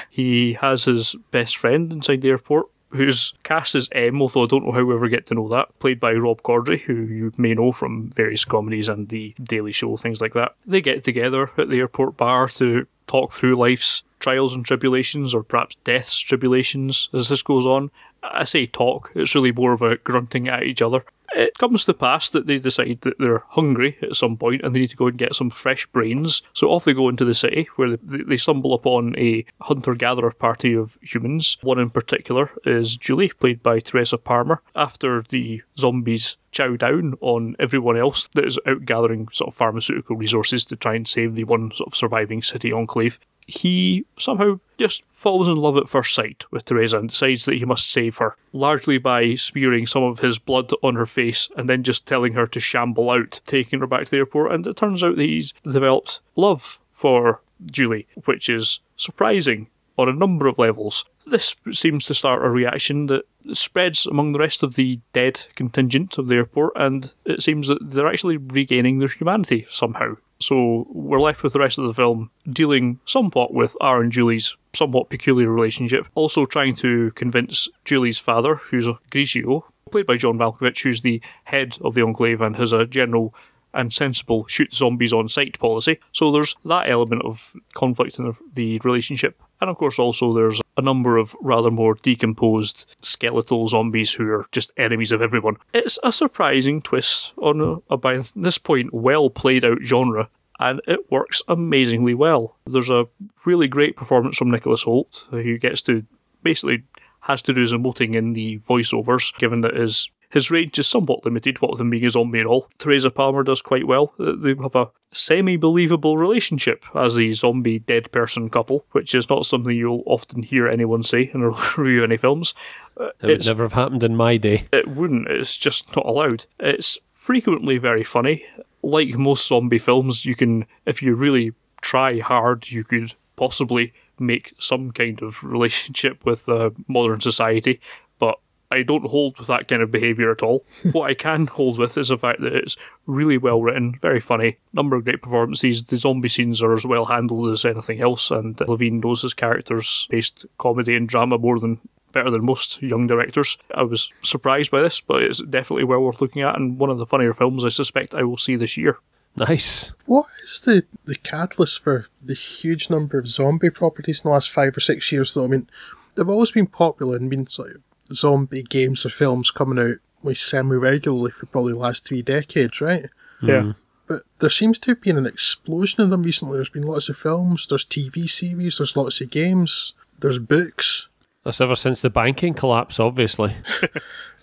He has his best friend inside the airport, whose cast is M, although I don't know how we ever get to know that, played by Rob Corddry, who you may know from various comedies and The Daily Show, things like that. They get together at the airport bar to talk through life's trials and tribulations, or perhaps death's tribulations, as this goes on. I say talk, it's really more of a grunting at each other. It comes to pass that they decide that they're hungry at some point and they need to go and get some fresh brains. So off they go into the city, where they stumble upon a hunter-gatherer party of humans. One in particular is Julie, played by Teresa Palmer. After the zombies chow down on everyone else that is out gathering sort of pharmaceutical resources to try and save the one sort of surviving city enclave, he somehow just falls in love at first sight with Teresa and decides that he must save her, largely by smearing some of his blood on her face and then just telling her to shamble out, taking her back to the airport. And it turns out that he's developed love for Julie, which is surprising on a number of levels. This seems to start a reaction that spreads among the rest of the dead contingent of the airport, and it seems that they're actually regaining their humanity somehow. So we're left with the rest of the film dealing somewhat with our and Julie's somewhat peculiar relationship, also trying to convince Julie's father, who's Grigio, played by John Malkovich, who's the head of the Enclave and has a general and sensible shoot zombies on sight policy. So there's that element of conflict in the relationship. And of course also there's a number of rather more decomposed skeletal zombies who are just enemies of everyone. It's a surprising twist on a by this point well played out genre, and it works amazingly well. There's a really great performance from Nicholas Hoult, who has to do his emoting in the voiceovers, given that his range is somewhat limited, what with him being a zombie and all. Teresa Palmer does quite well. They have a semi-believable relationship as a zombie dead person couple, which is not something you'll often hear anyone say in a review of any films. It would never have happened in my day. It wouldn't. It's just not allowed. It's frequently very funny. Like most zombie films, you can, if you really try hard, you could possibly make some kind of relationship with modern society, but I don't hold with that kind of behaviour at all. What I can hold with is the fact that it's really well written, very funny, number of great performances. The zombie scenes are as well handled as anything else, and Levine knows his characters-based comedy and drama better than most young directors. I was surprised by this, but it's definitely well worth looking at, and one of the funnier films I suspect I will see this year. Nice. What is the catalyst for the huge number of zombie properties in the last 5 or 6 years, though? I mean, they've always been popular and been sort of zombie games or films coming out like semi-regularly for probably the last 3 decades, right? Yeah. But there seems to have been an explosion in them recently. There's been lots of films, there's TV series, there's lots of games, there's books. That's ever since the banking collapse, obviously.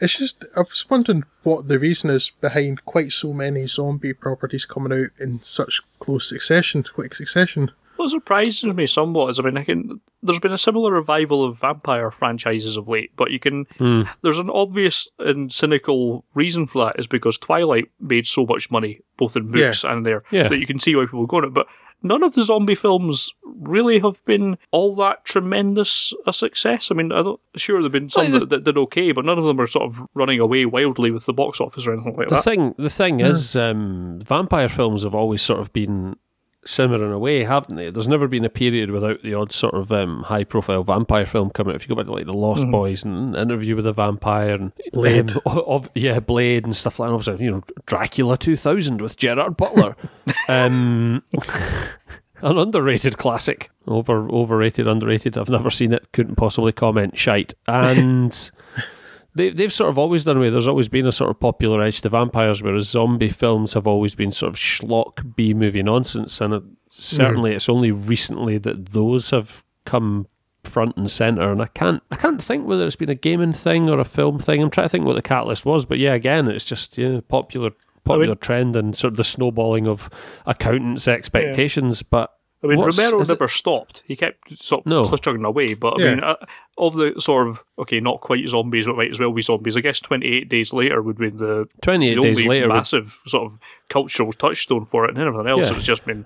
It's just, I was wondering what the reason is behind quite so many zombie properties coming out in such quick succession. What surprises me somewhat is, there's been a similar revival of vampire franchises of late, but there's an obvious and cynical reason for that, is because Twilight made so much money, both in books and there, that you can see why people go on it. But none of the zombie films really have been all that tremendous a success. I mean, sure, there have been some that did okay, but none of them are sort of running away wildly with the box office or anything like that. The thing is, vampire films have always sort of been simmering away, haven't they? There's never been a period without the odd sort of high-profile vampire film coming out. If you go back to like The Lost Boys and Interview with a Vampire and Blade, Blade and stuff like that. Obviously, Dracula 2000 with Gerard Butler, an underrated classic, overrated, underrated. I've never seen it. Couldn't possibly comment. Shite. And They've sort of always done away. There's always been a sort of popular edge to vampires, whereas zombie films have always been sort of schlock B-movie nonsense, and certainly it's only recently that those have come front and centre. And I can't think whether it's been a gaming thing or a film thing. I'm trying to think what the catalyst was, but yeah, again, it's just popular trend and sort of the snowballing of accountants' expectations, but. Romero never stopped. He kept sort of chugging away, but of the sort of, not quite zombies, but might as well be zombies, I guess 28 Days Later would be the only massive sort of cultural touchstone for it, and everything else has just been...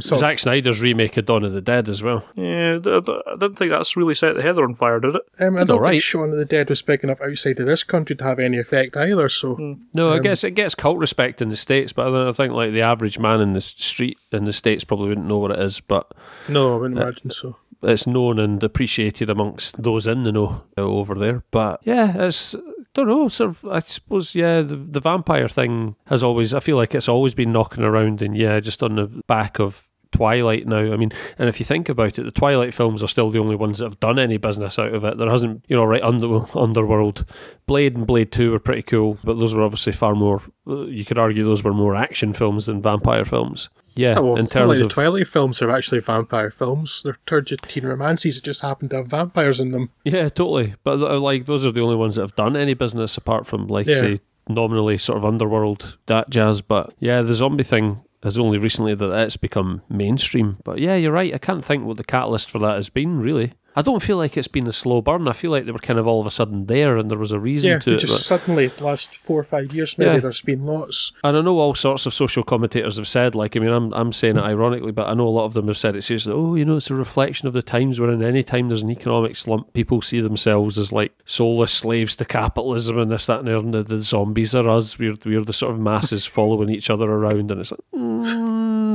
Zack Snyder's remake of Dawn of the Dead as well. Yeah, I didn't think that's really set the heather on fire, did it? I don't think Shaun of the Dead was big enough outside of this country to have any effect either, so... No, I guess it gets cult respect in the States, but I think like the average man in the street in the States probably wouldn't know what it is, but... No, I wouldn't imagine so. It's known and appreciated amongst those in the know over there, but yeah, it's... don't know, sort of, I suppose, the vampire thing has always, I feel like it's always been knocking around, and just on the back of Twilight now. I mean, and if you think about it, the Twilight films are still the only ones that have done any business out of it. There hasn't, right, Underworld. Blade and Blade 2 were pretty cool, but those were obviously far more, you could argue those were more action films than vampire films. Yeah, well, in terms the of... Twilight films are actually vampire films. They're turgid teen romances that just happen to have vampires in them. Yeah, totally. But like, those are the only ones that have done any business apart from, like, say, nominally sort of Underworld, that jazz. But yeah, the zombie thing is only recently that it's become mainstream. But yeah, you're right. I can't think what the catalyst for that has been, really. I don't feel like it's been a slow burn. I feel like they were kind of all of a sudden there and there was a reason to it. Yeah, just suddenly, the last 4 or 5 years maybe, there's been lots. And I know all sorts of social commentators have said, like, I mean, I'm saying it ironically, but I know a lot of them have said it seriously, it's a reflection of the times wherein any time there's an economic slump, people see themselves as, like, soulless slaves to capitalism and this, that, and the zombies are us. We're the sort of masses following each other around, and it's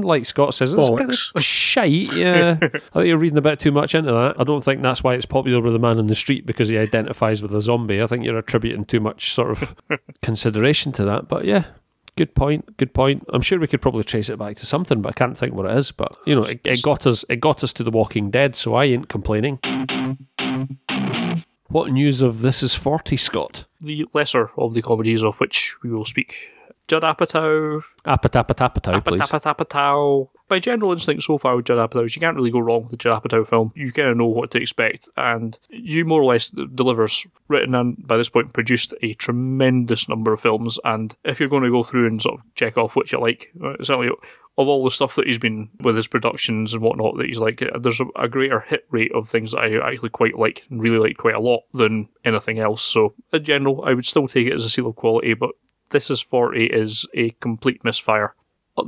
like Scott says, it's kind of shite, yeah. I think you're reading a bit too much into that. I don't think that's why it's popular with the man in the street, because he identifies with a zombie. I think you're attributing too much sort of consideration to that. But yeah, good point. I'm sure we could probably trace it back to something, but I can't think what it is. But it got us to The Walking Dead, so I ain't complaining. What news of This Is 40, Scott? The lesser of the comedies of which we will speak. Judd Apatow. Apatow, please. Apatow. My general instinct so far with Judd Apatow is you can't really go wrong with the Judd Apatow film. You kind of know what to expect, and you more or less delivers. Written and by this point produced a tremendous number of films, and if you're going to go through and sort of check off what you like, certainly of all the stuff that he's been with his productions and whatnot that he's like, there's a greater hit rate of things that I actually quite like and really like quite a lot than anything else. So in general, I would still take it as a seal of quality, but This Is 40 is a complete misfire.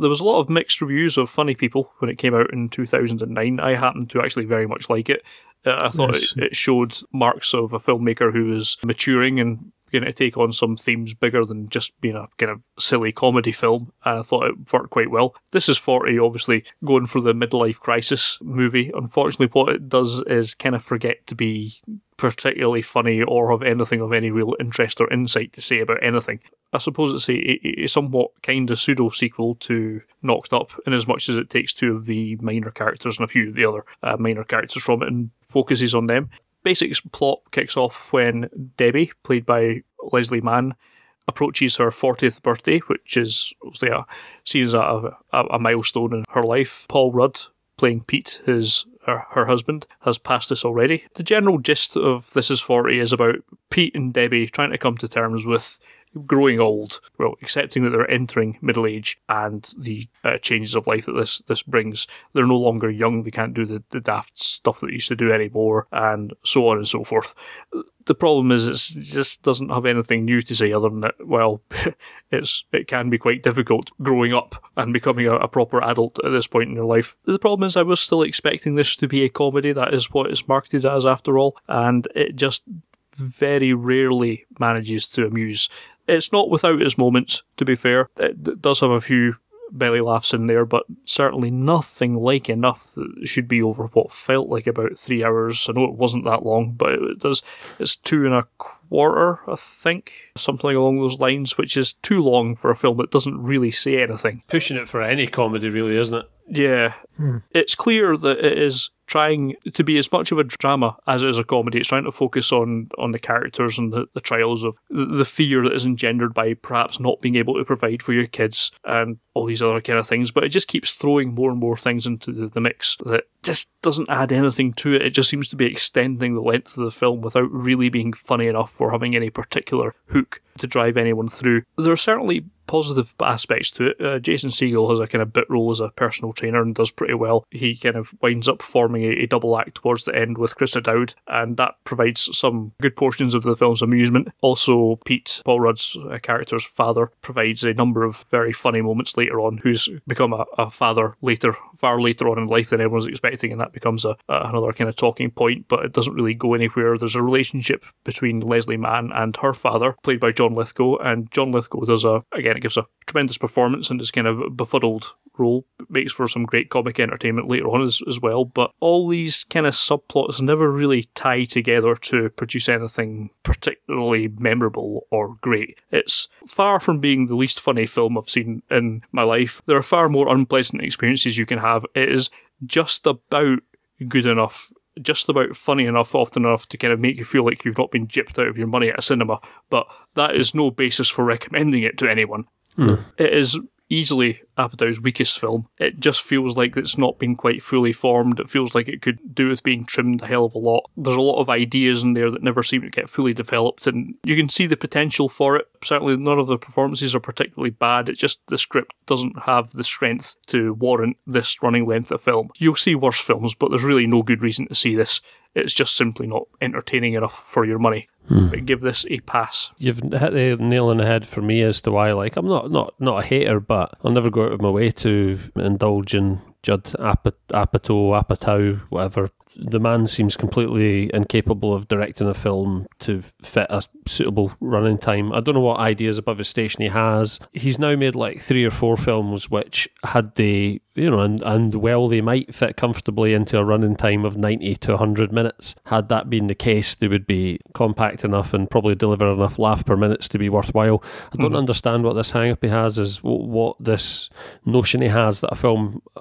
There was a lot of mixed reviews of Funny People when it came out in 2009. I happened to actually very much like it. I thought it showed marks of a filmmaker who is maturing and going to take on some themes bigger than just being a kind of silly comedy film, and I thought it worked quite well. This Is 40, obviously, going for the midlife crisis movie. Unfortunately, what it does is kind of forget to be particularly funny or have anything of any real interest or insight to say about anything. I suppose it's a somewhat kind of pseudo-sequel to Knocked Up, in as much as it takes two of the minor characters and a few of the other minor characters from it and focuses on them. Basic plot kicks off when Debbie, played by Leslie Mann, approaches her 40th birthday, which is obviously seen as a milestone in her life. Paul Rudd, playing Pete, her husband, has passed this already. The general gist of This Is 40 is about Pete and Debbie trying to come to terms with growing old, well, accepting that they're entering middle age and the changes of life that this brings. They're no longer young, they can't do the daft stuff that they used to do anymore, and so on and so forth. The problem is it just doesn't have anything new to say other than that, well, it can be quite difficult growing up and becoming a proper adult at this point in your life. The problem is I was still expecting this to be a comedy. That is what it's marketed as after all, and it just very rarely manages to amuse. It's not without its moments, to be fair. It does have a few belly laughs in there, but certainly nothing like enough that it should be over what felt like about 3 hours. I know it wasn't that long, but it's 2.25, I think, something along those lines, which is too long for a film that doesn't really say anything. Pushing it for any comedy, really, isn't it? Yeah. It's clear that it is trying to be as much of a drama as it is a comedy. It's trying to focus on the characters and the trials of the fear that is engendered by perhaps not being able to provide for your kids and all these other kind of things, but it just keeps throwing more and more things into the mix that just doesn't add anything to it. It just seems to be extending the length of the film without really being funny enough or having any particular hook to drive anyone through. There are certainly positive aspects to it. Jason Segel has a kind of bit role as a personal trainer and does pretty well. He kind of winds up forming a double act towards the end with Chris O'Dowd, and that provides some good portions of the film's amusement. Also, Pete, Paul Rudd's character's father, provides a number of very funny moments later on, who's become a father far later on in life than everyone's expecting, and that becomes another kind of talking point, but it doesn't really go anywhere. There's a relationship between Leslie Mann and her father, played by John Lithgow, and John Lithgow does again, of gives a tremendous performance in his kind of befuddled role. It makes for some great comic entertainment later on as well, but all these kind of subplots never really tie together to produce anything particularly memorable or great. It's far from being the least funny film I've seen in my life. There are far more unpleasant experiences you can have. It is just about good enough, just about funny enough, often enough to kind of make you feel like you've not been gypped out of your money at a cinema, but that is no basis for recommending it to anyone. It is easily Apatow's weakest film. It just feels like it's not been quite fully formed. It feels like it could do with being trimmed a hell of a lot. There's a lot of ideas in there that never seem to get fully developed, and you can see the potential for it. Certainly none of the performances are particularly bad. It's just the script doesn't have the strength to warrant this running length of film. You'll see worse films, but there's really no good reason to see this. It's just simply not entertaining enough for your money. But give this a pass. You've hit the nail on the head for me as to why, like, I'm not a hater, but I'll never go out of my way to indulge in Judd Apatow, whatever. The man seems completely incapable of directing a film to fit a suitable running time. I don't know what ideas above his station he has. He's now made like 3 or 4 films which had the, and well, they might fit comfortably into a running time of 90 to 100 minutes. Had that been the case, they would be compact enough and probably deliver enough laugh per minutes to be worthwhile. I don't understand what this hang-up he has, is what this notion he has that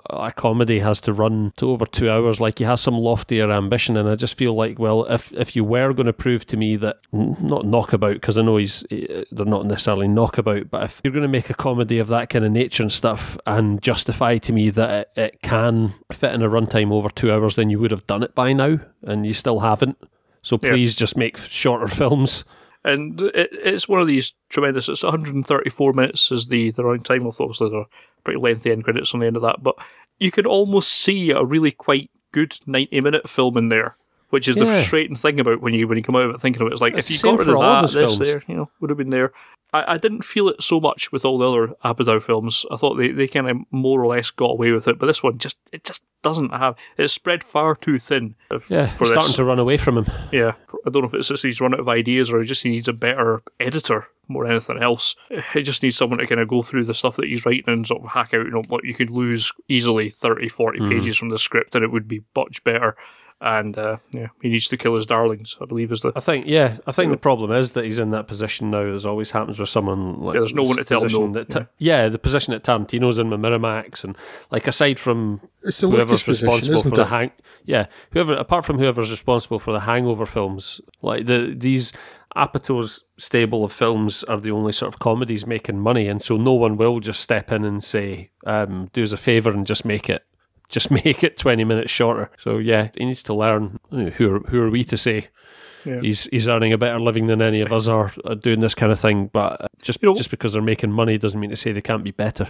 a comedy has to run to over 2 hours. Like, he has some loftier ambition, and I just feel like, well, if you were going to prove to me that, not Knockabout, because I know they're not necessarily Knockabout, but if you're going to make a comedy of that kind of nature and stuff and justify to me that it can fit in a runtime over 2 hours, then you would have done it by now, and you still haven't. So please just make shorter films. And it's one of these tremendous, it's 134 minutes is the running time. Obviously there are pretty lengthy end credits on the end of that, but you can almost see a really quite good 90-minute film in there, which is the frustrating thing about when you come out of it thinking of it. It's like, if you got rid of that, this there, would have been there. I didn't feel it so much with all the other Apatow films. I thought they kind of more or less got away with it, but this one just doesn't have. It's spread far too thin. Starting to run away from him. Yeah, I don't know if it's just he's run out of ideas or he needs a better editor more than anything else. He just needs someone to kind of go through the stuff that he's writing and sort of hack out. What you could lose easily 30, 40 pages from the script, and it would be much better. And he needs to kill his darlings, I believe is the... I think the problem is that he's in that position now, as always happens with someone like... Yeah, there's no one to tell him no. The position that Tarantino's in with Miramax, and like, aside from whoever's responsible for the apart from whoever's responsible for the Hangover films, like these Apatow's stable of films are the only sort of comedies making money, and so no one will just step in and say, do us a favour and just make it 20 minutes shorter. So he needs to learn. Who are we to say he's earning a better living than any of us are doing this kind of thing? But just because they're making money doesn't mean to say they can't be better.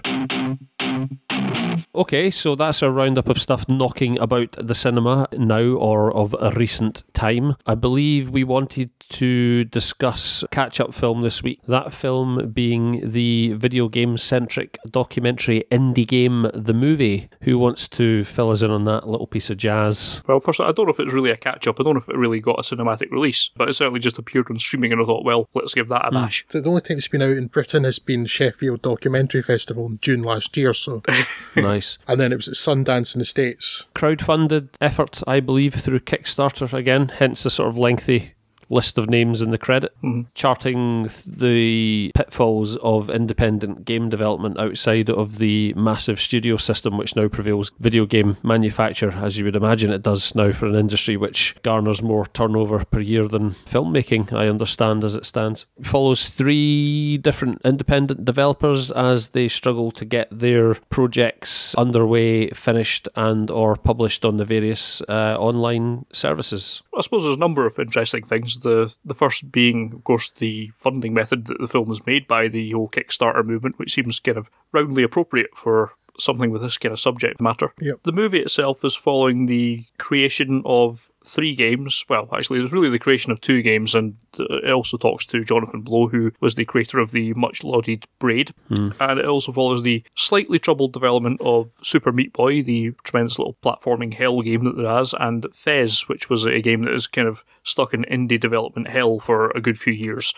Okay, so that's a roundup of stuff knocking about the cinema now or of a recent time. I believe we wanted to discuss a catch-up film this week. That film being the video game-centric documentary Indie Game The Movie. Who wants to fill us in on that little piece of jazz? Well, first, I don't know if it's really a catch-up. I don't know if it really got a cinematic release, but it certainly just appeared on streaming, and I thought, well, let's give that a bash. The only time it's been out in Britain has been Sheffield Documentary Festival in June last year, so... Nice. And then it was at Sundance in the States. Crowdfunded effort, I believe, through Kickstarter again, hence the sort of lengthy list of names in the credit, charting the pitfalls of independent game development outside of the massive studio system which now prevails video game manufacture, as you would imagine it does now for an industry which garners more turnover per year than filmmaking, I understand, as it stands. It follows 3 different independent developers as they struggle to get their projects underway, finished and or published on the various online services. I suppose there's a number of interesting things. The first being, of course, the funding method that the film was made by, the whole Kickstarter movement, which seems kind of roundly appropriate for something with this kind of subject matter. Yep. The movie itself is following the creation of 3 games. Well, actually, there's really the creation of 2 games, and it also talks to Jonathan Blow, who was the creator of the much-lauded Braid. And it also follows the slightly troubled development of Super Meat Boy, the tremendous little platforming hell game that it has, and Fez, which was a game that is kind of stuck in indie development hell for a good few years.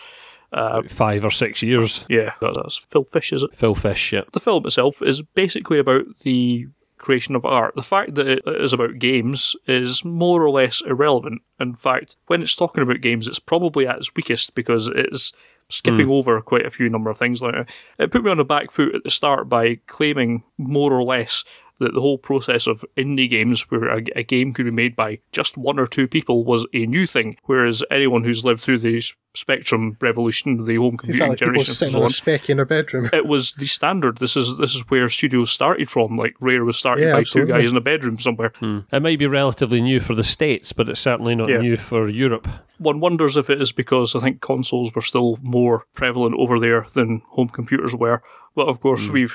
About 5 or 6 years. Yeah, that's Phil Fish, is it? Phil Fish, yeah. The film itself is basically about the creation of art. The fact that it is about games is more or less irrelevant. In fact, when it's talking about games, it's probably at its weakest because it's skipping over quite a few number of things. Like it put me on the back foot at the start by claiming more or less that the whole process of indie games where a game could be made by just 1 or 2 people was a new thing, whereas anyone who's lived through the Spectrum revolution, the home computing generation, sitting on a spec in a bedroom. It was the standard. This is where studios started from. Like Rare was started by absolutely. 2 guys in a bedroom somewhere. It might be relatively new for the States, but it's certainly not new for Europe. One wonders if it is because I think consoles were still more prevalent over there than home computers were. But of course, I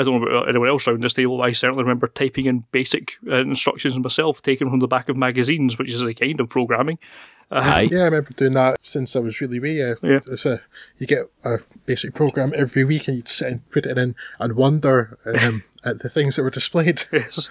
don't know about anyone else around this table, I certainly remember typing in basic instructions myself, taken from the back of magazines, which is a kind of programming. Yeah, I remember doing that since I was really wee. You get a basic program every week and you'd sit and put it in and wonder at the things that were displayed. Yes.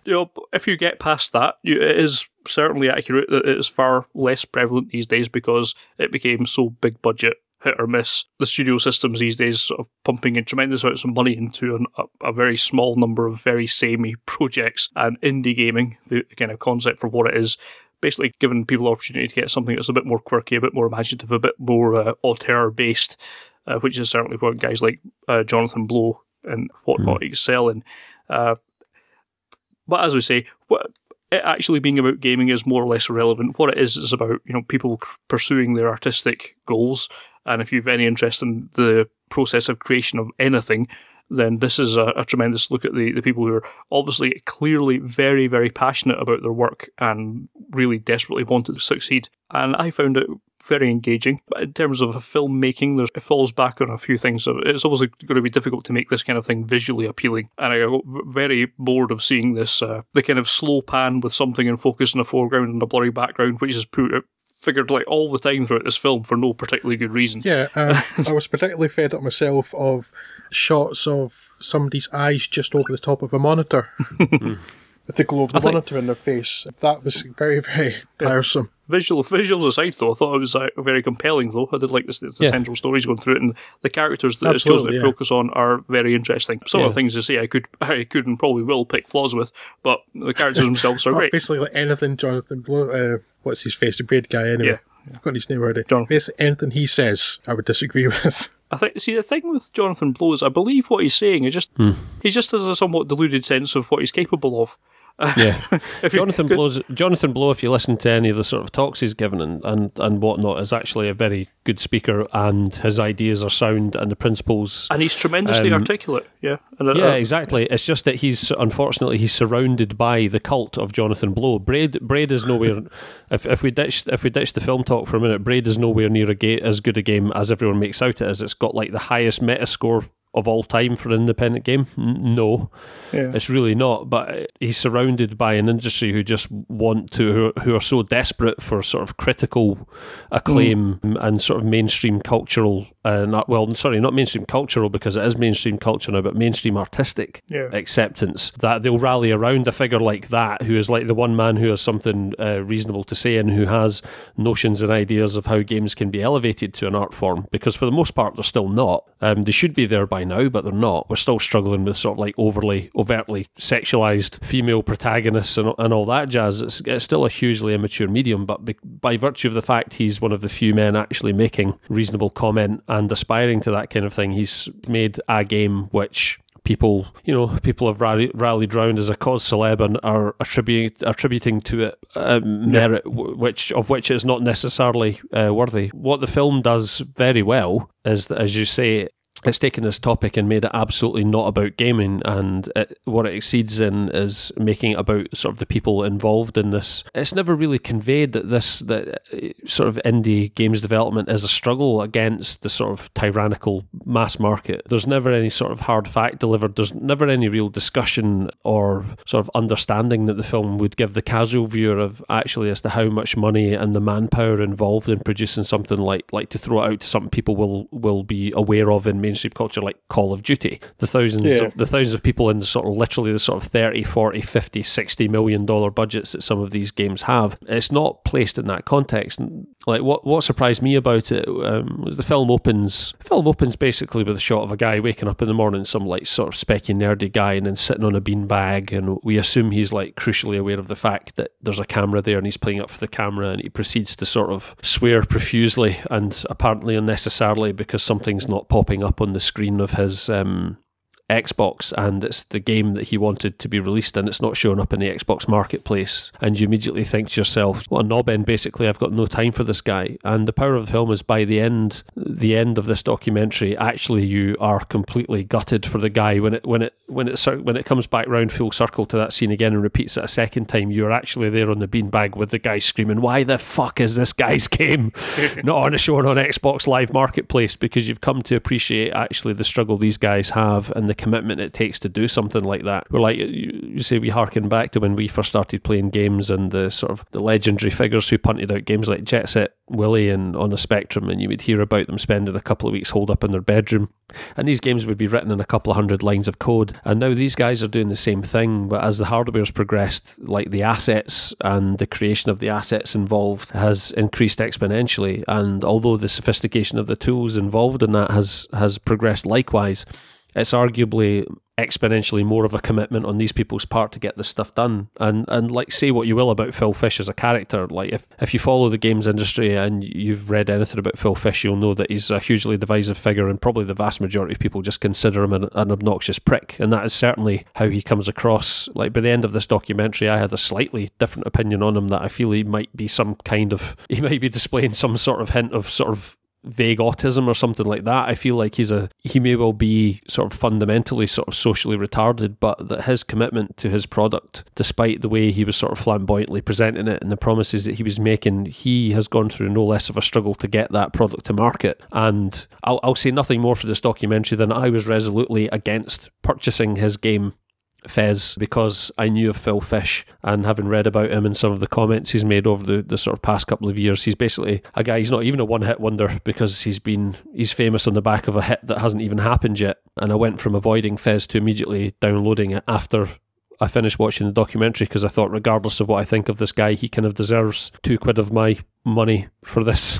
If you get past that, it is certainly accurate that it is far less prevalent these days because it became so big budget, hit or miss. The studio systems these days sort of pumping in tremendous amounts of money into a very small number of very samey projects, and indie gaming, the kind of concept for what it is, basically giving people the opportunity to get something that's a bit more quirky, a bit more imaginative, a bit more auteur-based, which is certainly what guys like Jonathan Blow and whatnot excel in. But as we say, it actually being about gaming is more or less irrelevant. What it is about people pursuing their artistic goals, and if you've any interest in the process of creation of anything, then this is a tremendous look at the people who are obviously clearly very, very passionate about their work and really desperately wanted to succeed. And I found it very engaging. But in terms of filmmaking, it falls back on a few things. It's obviously going to be difficult to make this kind of thing visually appealing. And I got very bored of seeing this, the kind of slow pan with something in focus in the foreground and a blurry background, which is figured like all the time throughout this film for no particularly good reason. Yeah, I was particularly fed up myself of shots of somebody's eyes just over the top of a monitor with the glow of the monitor in their face. That was very, very tiresome. Visuals aside, though, I thought it was very compelling, though. I did like the central stories going through it, and the characters that it's chosen to focus on are very interesting. Some of the things to say I could and probably will pick flaws with, but the characters themselves are great. Basically, like anything Jonathan Blow, what's his face, the braid guy anyway. Yeah. I've forgotten his name already. John. Basically, anything he says, I would disagree with. The thing with Jonathan Blow is I believe what he's saying is he just has a somewhat deluded sense of what he's capable of. Yeah, Jonathan Blow, if you listen to any of the sort of talks he's given and whatnot, is actually a very good speaker, and his ideas are sound, and the principles. And he's tremendously articulate. Yeah, exactly. It's just that he's surrounded by the cult of Jonathan Blow. Braid is nowhere. if we ditch the film talk for a minute, Braid is nowhere near as good a game as everyone makes out it is. It's got like the highest Metascore of all time for an independent game. No, it's really not. But he's surrounded by an industry who just who are so desperate for sort of critical acclaim and sort of mainstream cultural, not mainstream cultural because it is mainstream culture now, but mainstream artistic acceptance, that they'll rally around a figure like that, who is like the one man who has something reasonable to say and who has notions and ideas of how games can be elevated to an art form, because for the most part they're still not. They should be there by now, but they're not. We're still struggling with sort of like overtly sexualized female protagonists and all that jazz. It's still a hugely immature medium, but by virtue of the fact he's one of the few men actually making reasonable comment and aspiring to that kind of thing, he's made a game which people have rallied round as a cause celeb and are attributing to it merit, which is not necessarily worthy. What the film does very well is that, as you say, it's taken this topic and made it absolutely not about gaming, and what it exceeds in is making it about sort of the people involved in this. It's never really conveyed that sort of indie games development is a struggle against the sort of tyrannical mass market. There's never any sort of hard fact delivered. There's never any real discussion or sort of understanding that the film would give the casual viewer of actually as to how much money and the manpower involved in producing something like to throw it out to something people will be aware of in mainstream culture, like Call of Duty. The thousands of people in the sort of literally the sort of 30, 40, 50, $60 million budgets that some of these games have. It's not placed in that context. like what surprised me about it was the film opens basically with a shot of a guy waking up in the morning, some like sort of specky nerdy guy, and then sitting on a beanbag, and we assume he's like crucially aware of the fact that there's a camera there and he's playing up for the camera, and he proceeds to sort of swear profusely and apparently unnecessarily because something's not popping up on the screen of his Xbox, and it's the game that he wanted to be released and it's not showing up in the Xbox marketplace, and you immediately think to yourself, what a knobend, basically. I've got no time for this guy. And the power of the film is by the end of this documentary, actually you are completely gutted for the guy. When it comes back round full circle to that scene again and repeats it a second time, you're actually there on the beanbag with the guy screaming, why the fuck is this guy's game not on a show on Xbox Live Marketplace? Because you've come to appreciate actually the struggle these guys have and the commitment it takes to do something like that. We're like, you say, we harken back to when we first started playing games and the sort of the legendary figures who punted out games like Jet Set Willy and On the Spectrum, and you would hear about them spending a couple of weeks holed up in their bedroom, and these games would be written in a couple of hundred lines of code. And now these guys are doing the same thing, but as the hardware's progressed, like the assets and the creation of the assets involved has increased exponentially, and although the sophistication of the tools involved in that has progressed likewise, it's arguably exponentially more of a commitment on these people's part to get this stuff done. And like, say what you will about Phil Fish as a character, like if you follow the games industry and you've read anything about Phil Fish, you'll know that he's a hugely divisive figure, and probably the vast majority of people just consider him an obnoxious prick, and that is certainly how he comes across. Like, by the end of this documentary, I had a slightly different opinion on him, that I feel he might be displaying some sort of hint of sort of vague autism or something like that. I feel like he may well be sort of fundamentally sort of socially retarded, but that his commitment to his product, despite the way he was sort of flamboyantly presenting it and the promises that he was making, he has gone through no less of a struggle to get that product to market. And I'll say nothing more for this documentary than I was resolutely against purchasing his game Fez, because I knew of Phil Fish, and having read about him and some of the comments he's made over the sort of past couple of years, he's basically a guy, he's not even a one-hit wonder, because he's famous on the back of a hit that hasn't even happened yet. And I went from avoiding Fez to immediately downloading it after I finished watching the documentary, because I thought, regardless of what I think of this guy, he kind of deserves £2 of my money for this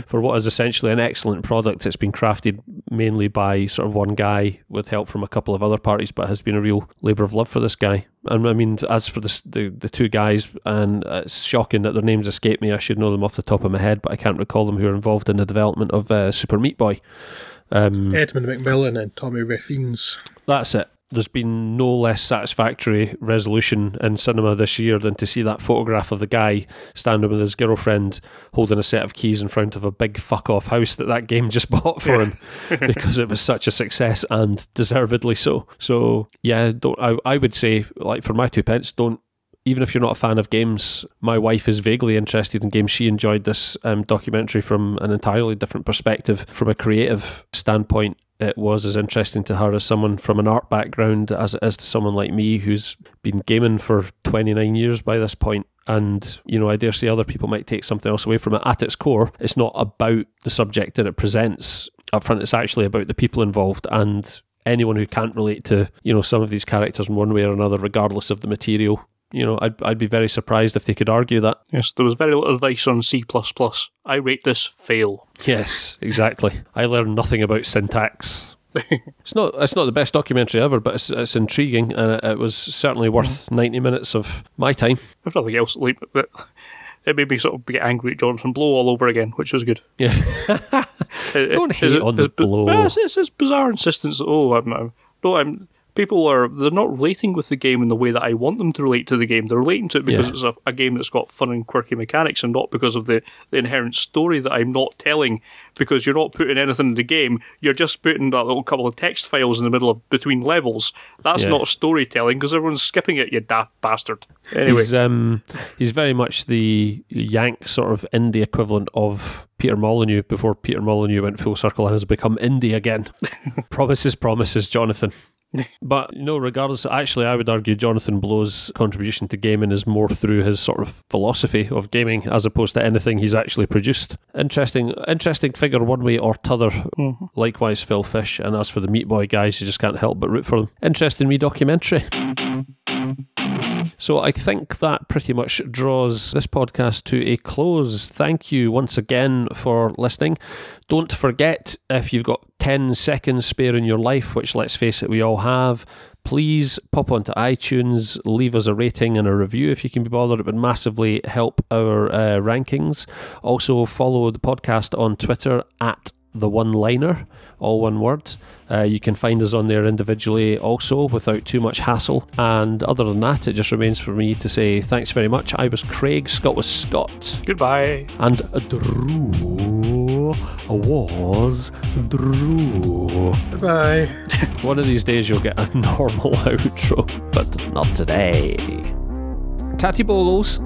for what is essentially an excellent product. It's been crafted mainly by sort of one guy with help from a couple of other parties, but has been a real labour of love for this guy. And I mean, as for the two guys, and it's shocking that their names escape me, I should know them off the top of my head, but I can't recall them, who are involved in the development of Super Meat Boy. Edmund McMillan and Tommy Raffines. That's it. There's been no less satisfactory resolution in cinema this year than to see that photograph of the guy standing with his girlfriend holding a set of keys in front of a big fuck-off house that game just bought for him because it was such a success, and deservedly so. So, yeah, I would say, like, for my 2 pence, don't, even if you're not a fan of games, my wife is vaguely interested in games. She enjoyed this documentary from an entirely different perspective. From a creative standpoint, it was as interesting to her as someone from an art background as it is to someone like me who's been gaming for 29 years by this point. And, you know, I dare say other people might take something else away from it. At its core, it's not about the subject that it presents up front. It's actually about the people involved, and anyone who can't relate to, you know, some of these characters in one way or another, regardless of the material. You know, I'd be very surprised if they could argue that. Yes, there was very little advice on C++. I rate this fail. Yes, exactly. I learned nothing about syntax. It's not the best documentary ever, but it's intriguing, and it was certainly worth 90 minutes of my time. I've nothing else to leave, but it made me sort of get angry at Jonathan Blow all over again, which was good. Yeah. Don't hate on the Blow. Well, it's this bizarre insistence that, they're not relating with the game in the way that I want them to relate to the game. They're relating to it because it's a game that's got fun and quirky mechanics, and not because of the inherent story that I'm not telling, because you're not putting anything in the game, you're just putting that little couple of text files in the middle of between levels. That's not storytelling, because everyone's skipping it, you daft bastard. Anyway. He's very much the Yank sort of indie equivalent of Peter Molyneux before Peter Molyneux went full circle and has become indie again. Promises, Jonathan. But, you know, regardless, actually, I would argue Jonathan Blow's contribution to gaming is more through his sort of philosophy of gaming as opposed to anything he's actually produced. Interesting figure one way or t'other. Mm-hmm. Likewise, Phil Fish. And as for the Meat Boy guys, you just can't help but root for them. Interesting wee documentary. So I think that pretty much draws this podcast to a close. Thank you once again for listening. Don't forget, if you've got 10 seconds spare in your life, which let's face it, we all have, please pop onto iTunes, leave us a rating and a review if you can be bothered. It would massively help our rankings. Also, follow the podcast on Twitter at theOneliner, all one word. You can find us on there individually also without too much hassle. And other than that, it just remains for me to say thanks very much. I was Craig, Scott was Scott. Goodbye. And Drew was Drew. Goodbye. One of these days you'll get a normal outro, but not today. Tatty Bogles.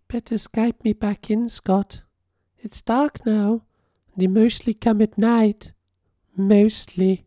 Better Skype me back in, Scott. It's dark now, and you mostly come at night. Mostly.